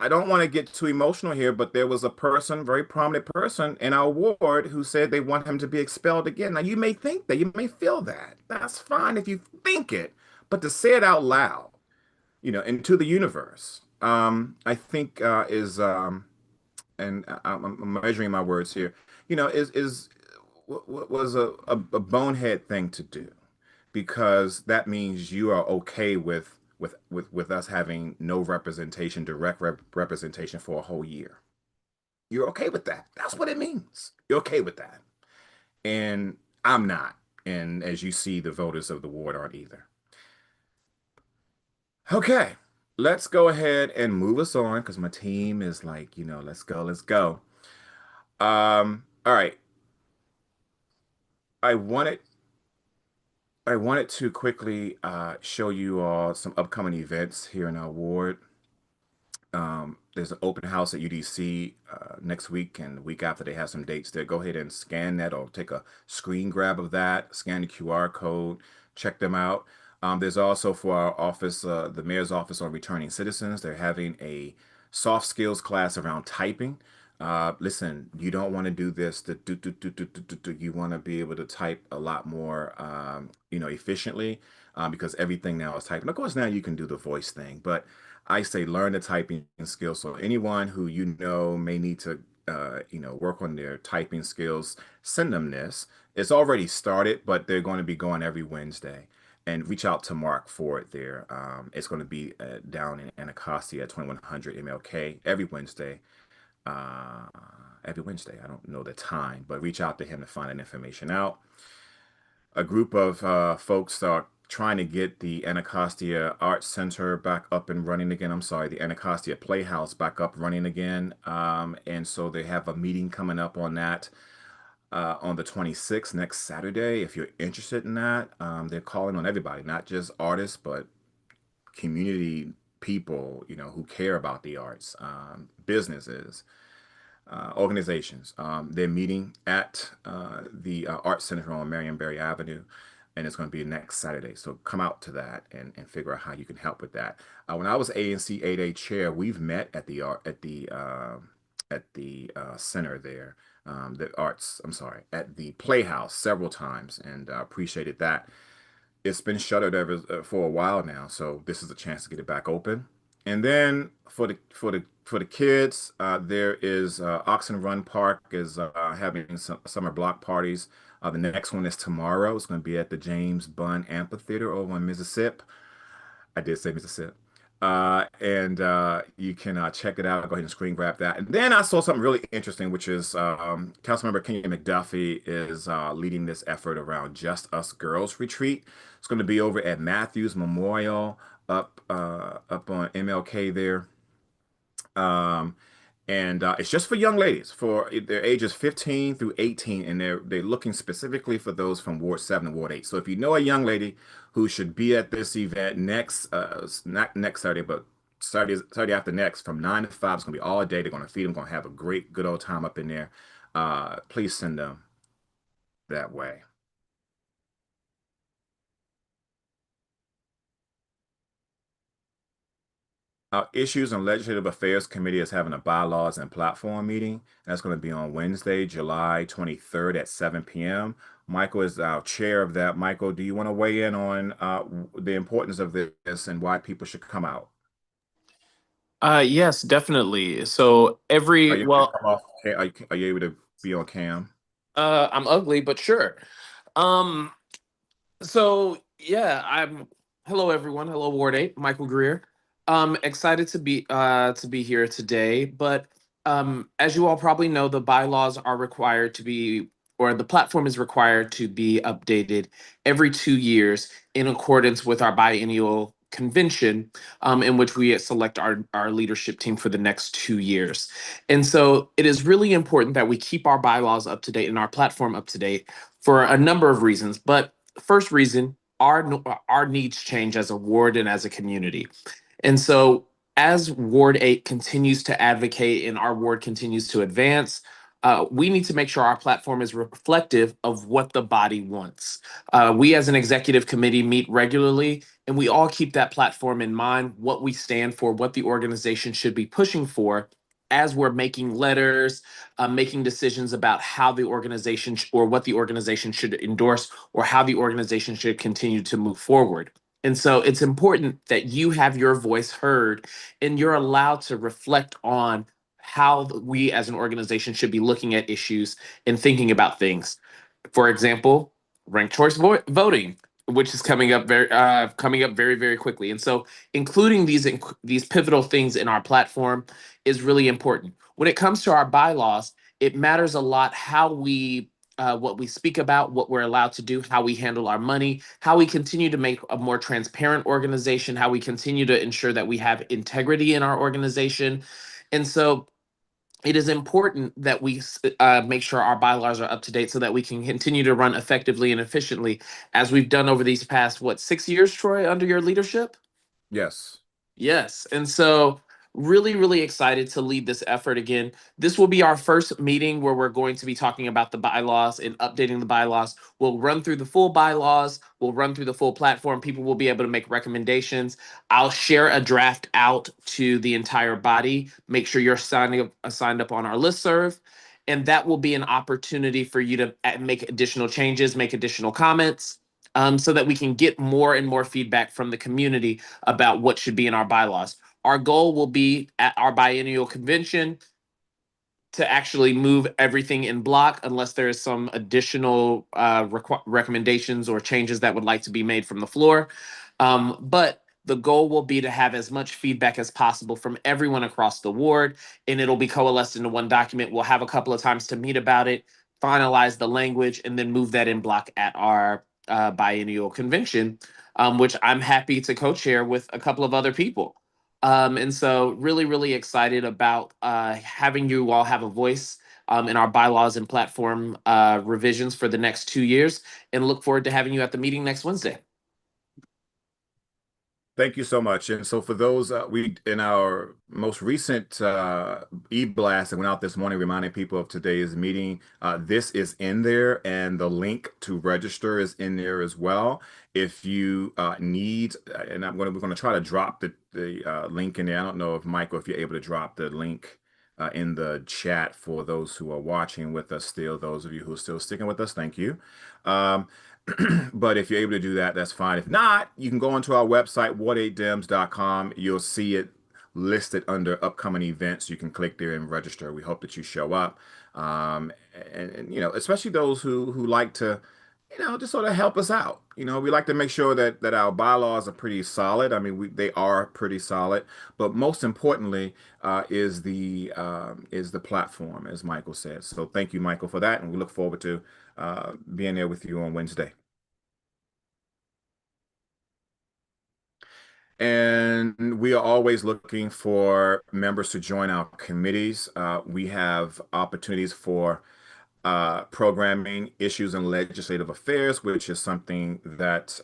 I don't want to get too emotional here, but there was a person, very prominent person in our ward who said they want him to be expelled again. Now, you may think that, you may feel that. That's fine if you think it, but to say it out loud, into the universe, I think and I'm measuring my words here, was a bonehead thing to do, because that means you are okay with us having no representation, direct representation for a whole year. You're okay with that. That's what it means. You're okay with that. And I'm not. And as you see, the voters of the ward aren't either. Okay, let's go ahead and move us on, because my team is like, let's go, let's go. All right. I wanted to quickly show you all some upcoming events here in our ward. There's an open house at UDC next week, and the week after they have some dates there. Go ahead and scan that, or take a screen grab of that, scan the QR code, check them out. There's also, for our office, the mayor's office on returning citizens, they're having a soft skills class around typing. Listen, you don't want to do this. You want to be able to type a lot more, efficiently, because everything now is typing. Of course, now you can do the voice thing, but I say learn the typing skills. So anyone who may need to, work on their typing skills, send them this. It's already started, but they're going to be going every Wednesday. And reach out to Mark for it there. It's going to be down in Anacostia at 2100 MLK every Wednesday. Every Wednesday. I don't know the time, but reach out to him to find that information out. A group of folks are trying to get the Anacostia Arts Center back up and running again. I'm sorry, the Anacostia Playhouse back up running again. And so they have a meeting coming up on that on the 26th, next Saturday. If you're interested in that, they're calling on everybody, not just artists, but community people, who care about the arts, businesses, organizations. They're meeting at the Art Center on Marionberry Avenue, and it's going to be next Saturday. So come out to that and figure out how you can help with that. When I was ANC 8A chair, we've met at the center there, at the Playhouse several times, and appreciated that. It's been shuttered for a while now, so this is a chance to get it back open. And then for the kids, there is Oxen Run Park is having some summer block parties. The next one is tomorrow. It's going to be at the James Bunn Amphitheater over in Mississippi. I did say Mississippi. And you can check it out. Go ahead and screen grab that. And then I saw something really interesting, which is Councilmember Kenny McDuffie is leading this effort around Just Us Girls Retreat. It's going to be over at Matthews Memorial up on MLK there. And it's just for young ladies, for their ages 15 through 18, and they're looking specifically for those from Ward 7 and Ward 8. So if you know a young lady who should be at this event next, not next Saturday, but Saturday after next, from 9 to 5, it's gonna be all day. They're gonna feed them, gonna have a great, good old time up in there. Please send them that way. Our Issues and Legislative Affairs Committee is having a bylaws and platform meeting. That's going to be on Wednesday, July 23rd at 7 p.m. Michael is our chair of that. Michael, do you want to weigh in on the importance of this and why people should come out? Yes, definitely. So Are every you able to well, come off? Are you able to be on cam? I'm ugly, but sure. Um, So yeah, I'm hello everyone. Hello Ward 8, Michael Greer. Excited to be here today. But as you all probably know, the bylaws are required to be or the platform is required to be updated every 2 years in accordance with our biennial convention, in which we select our leadership team for the next 2 years. And so it is really important that we keep our bylaws up to date and our platform up to date for a number of reasons. But first reason, our needs change as a ward and as a community. And so as Ward 8 continues to advocate and our ward continues to advance, we need to make sure our platform is reflective of what the body wants. We as an executive committee meet regularly, and we all keep that platform in mind, what we stand for, what the organization should be pushing for as we're making letters, making decisions about how the organization or what the organization should endorse or how the organization should continue to move forward. And so it's important that you have your voice heard and you're allowed to reflect on how we as an organization should be looking at issues and thinking about things. For example, ranked choice voting, which is coming up very very quickly. And so including these pivotal things in our platform is really important. When it comes to our bylaws, it matters a lot how we what we speak about, what we're allowed to do, how we handle our money, how we continue to make a more transparent organization, how we continue to ensure that we have integrity in our organization. And so it is important that we make sure our bylaws are up to date so that we can continue to run effectively and efficiently as we've done over these past, what, 6 years, Troy, under your leadership? Yes. Yes. And so, really, really excited to lead this effort again. This will be our first meeting where we're going to be talking about the bylaws and updating the bylaws. We'll run through the full bylaws, we'll run through the full platform. People will be able to make recommendations. I'll share a draft out to the entire body. Make sure you're signed up on our listserv. And that will be an opportunity for you to make additional changes, make additional comments, so that we can get more and more feedback from the community about what should be in our bylaws. Our goal will be at our biennial convention to actually move everything in block unless there is some additional recommendations or changes that would like to be made from the floor. But the goal will be to have as much feedback as possible from everyone across the ward, and it'll be coalesced into one document. We'll have a couple of times to meet about it, finalize the language, and then move that in block at our biennial convention, which I'm happy to co-chair with a couple of other people. And so really, really excited about having you all have a voice in our bylaws and platform revisions for the next 2 years, and look forward to having you at the meeting next Wednesday. Thank you so much. And so for those, we in our most recent e-blast that went out this morning reminding people of today's meeting, this is in there and the link to register is in there as well. If you need, and we're going to try to drop the link in there. I don't know if Michael, if you're able to drop the link in the chat for those who are watching with us still, those of you who are still sticking with us, thank you. But if you're able to do that, that's fine. If not, you can go onto our website, ward8dems.com. You'll see it listed under upcoming events. You can click there and register. We hope that you show up. And you know, especially those who like to, you know, just sort of help us out. You know, we like to make sure that our bylaws are pretty solid. I mean, they are pretty solid. But most importantly, is the platform, as Michael said. So thank you, Michael, for that, and we look forward to being there with you on Wednesday. And we are always looking for members to join our committees. We have opportunities for programming, issues, and legislative affairs, which is something that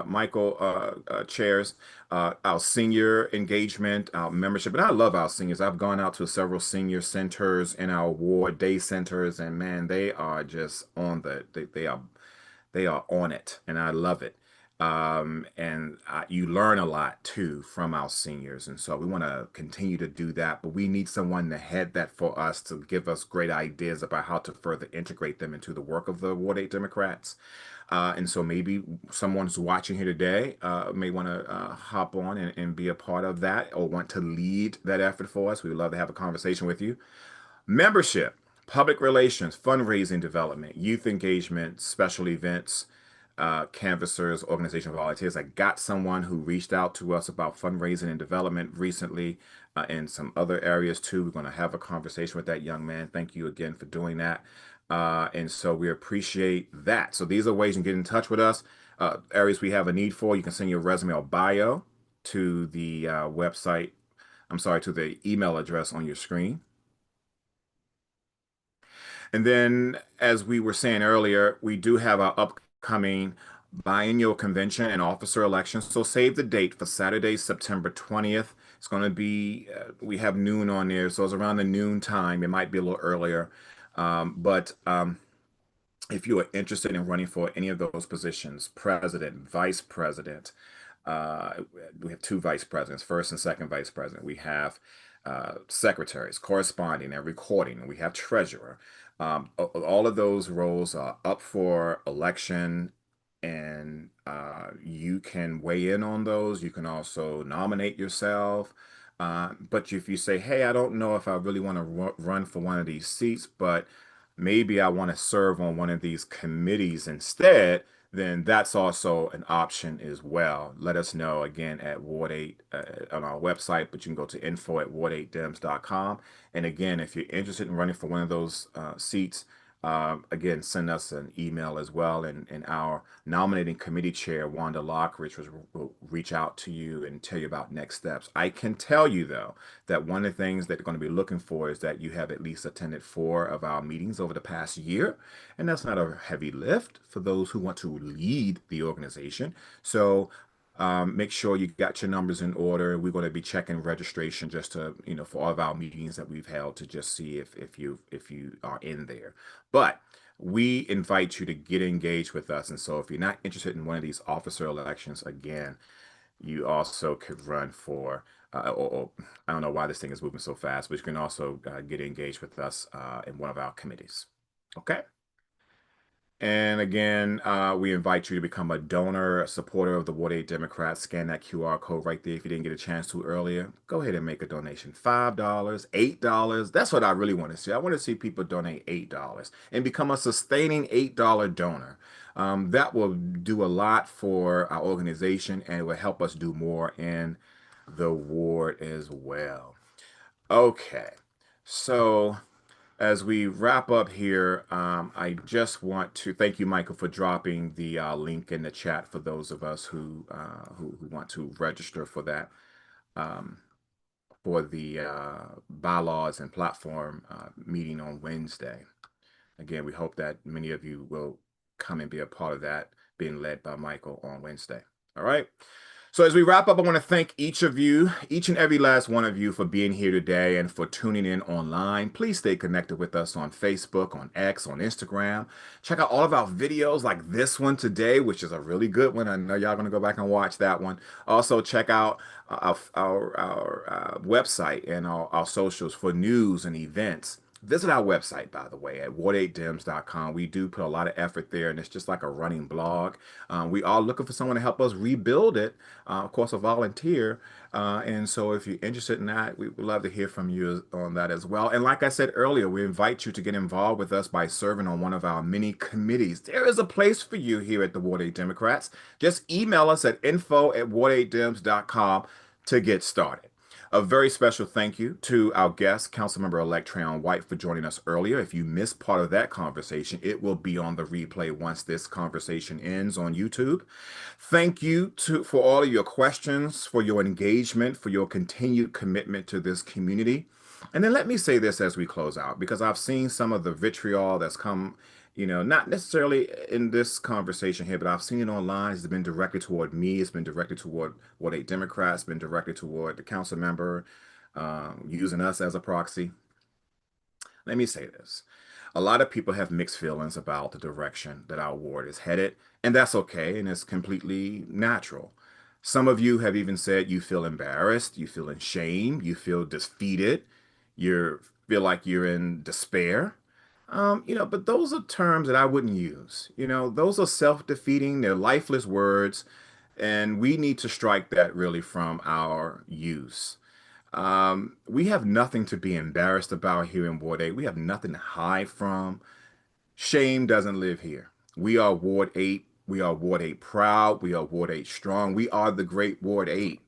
Michael chairs. Our senior engagement, our membership, and I love our seniors. I've gone out to several senior centers in our ward day centers, and man, they are just on they are on it, and I love it. And you learn a lot too from our seniors, and so we want to continue to do that. But we need someone to head that for us to give us great ideas about how to further integrate them into the work of the Ward 8 Democrats. And so maybe someone's watching here today may want to hop on and be a part of that or want to lead that effort for us. We would love to have a conversation with you. Membership, public relations, fundraising development, youth engagement, special events, canvassers, organization volunteers. I got someone who reached out to us about fundraising and development recently in some other areas too. We're going to have a conversation with that young man. Thank you again for doing that. And so we appreciate that. So these are ways you can get in touch with us. Areas we have a need for, you can send your resume or bio to the website. I'm sorry, to the email address on your screen. And then, as we were saying earlier, we do have our upcoming biennial convention and officer elections. So save the date for Saturday, September 20th. It's going to be, we have noon on there, so it's around the noon time. It might be a little earlier. But if you are interested in running for any of those positions, president, vice president, we have two vice presidents, first and second vice president. We have secretaries, corresponding and recording, and we have treasurer. All of those roles are up for election, and you can weigh in on those. You can also nominate yourself. But if you say, hey, I don't know if I really want to run for one of these seats, but maybe I want to serve on one of these committees instead, then that's also an option as well. Let us know again at Ward 8 on our website, but you can go to info@ward8dems.com. And again, if you're interested in running for one of those seats, again, send us an email as well. And our nominating committee chair, Wanda Lockridge, will reach out to you and tell you about next steps. I can tell you, though, that one of the things that they're going to be looking for is that you have at least attended 4 of our meetings over the past year. And that's not a heavy lift for those who want to lead the organization. So make sure you got your numbers in order. We're going to be checking registration just to, for all of our meetings that we've held to just see if you are in there. But we invite you to get engaged with us. And so if you're not interested in one of these officer elections, again, you also could run for, or I don't know why this thing is moving so fast, but you can also get engaged with us in one of our committees. Okay. And again, we invite you to become a donor, a supporter of the Ward 8 Democrats. Scan that QR code right there if you didn't get a chance to earlier. Go ahead and make a donation. $5, $8. That's what I really want to see. I want to see people donate $8 and become a sustaining $8 donor. That will do a lot for our organization, and it will help us do more in the ward as well. Okay, so as we wrap up here, I just want to thank you, Michael, for dropping the link in the chat for those of us who want to register for that, for the bylaws and platform meeting on Wednesday. Again, we hope that many of you will come and be a part of that, being led by Michael on Wednesday. All right. So as we wrap up, I want to thank each of you, each and every last one of you, for being here today and for tuning in online. Please stay connected with us on Facebook, on X, on Instagram. Check out all of our videos like this one today, which is a really good one. I know y'all going to go back and watch that one. Also, check out our website and our socials for news and events. Visit our website, by the way, at ward8dems.com. We do put a lot of effort there, and it's just like a running blog. We are looking for someone to help us rebuild it, of course, a volunteer. And so if you're interested in that, we would love to hear from you on that as well. And like I said earlier, we invite you to get involved with us by serving on one of our many committees. There is a place for you here at the Ward 8 Democrats. Just email us at info@ward8dems.com to get started. A very special thank you to our guest, Councilmember-elect Trayon White, for joining us earlier. If you missed part of that conversation, it will be on the replay once this conversation ends on YouTube. Thank you for all of your questions, for your engagement, for your continued commitment to this community. And then let me say this as we close out, because I've seen some of the vitriol that's come, not necessarily in this conversation here, but I've seen it online. It's been directed toward me. It's been directed toward Ward 8 Democrats. It's been directed toward the council member, using us as a proxy. Let me say this. A lot of people have mixed feelings about the direction that our ward is headed, and that's okay, and it's completely natural. Some of you have even said you feel embarrassed, you feel ashamed, you feel defeated, you feel like you're in despair. But those are terms that I wouldn't use. Those are self-defeating, they're lifeless words, and we need to strike that really from our use. We have nothing to be embarrassed about here in Ward 8. We have nothing to hide from. Shame doesn't live here. We are Ward 8. We are Ward 8 proud. We are Ward 8 strong. We are the great Ward 8.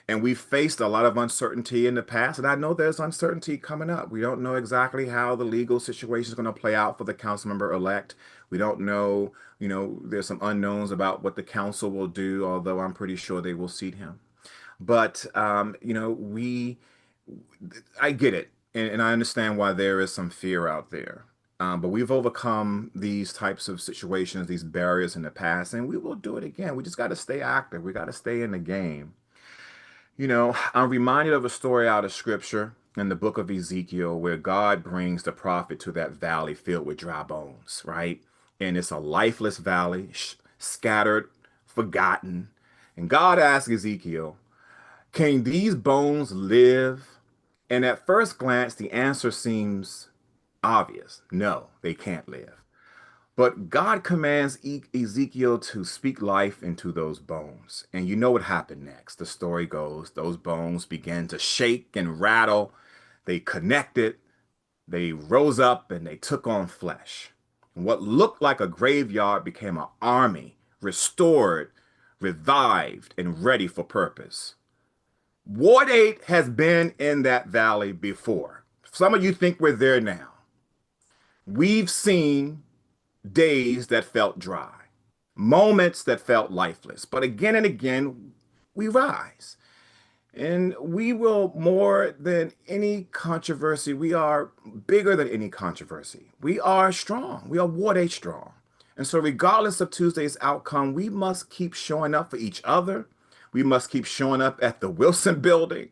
And we've faced a lot of uncertainty in the past, and I know there's uncertainty coming up. We don't know exactly how the legal situation is going to play out for the council member elect. We don't know, there's some unknowns about what the council will do, although I'm pretty sure they will seat him. But, I get it. And I understand why there is some fear out there. But we've overcome these types of situations, these barriers in the past, and we will do it again. We just got to stay active. We got to stay in the game. I'm reminded of a story out of scripture in the book of Ezekiel where God brings the prophet to that valley filled with dry bones, right? And it's a lifeless valley, scattered, forgotten. And God asks Ezekiel, can these bones live? And at first glance, the answer seems obvious. No, they can't live. But God commands Ezekiel to speak life into those bones. And you know what happened next. The story goes, those bones began to shake and rattle. They connected, they rose up, and they took on flesh. And what looked like a graveyard became an army, restored, revived, and ready for purpose. Ward 8 has been in that valley before. Some of you think we're there now. We've seen days that felt dry, moments that felt lifeless, but again and again, we rise. And we will more than any controversy. We are bigger than any controversy. We are strong. We are Ward 8 strong. And so regardless of Tuesday's outcome, we must keep showing up for each other. We must keep showing up at the Wilson building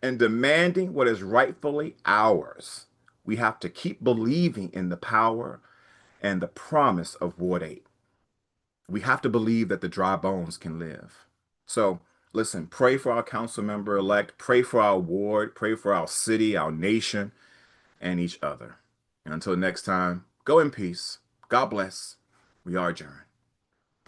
and demanding what is rightfully ours. We have to keep believing in the power and the promise of Ward 8. We have to believe that the dry bones can live. So listen, pray for our council member elect, pray for our ward, pray for our city, our nation, and each other. And until next time, go in peace. God bless. We are adjourned.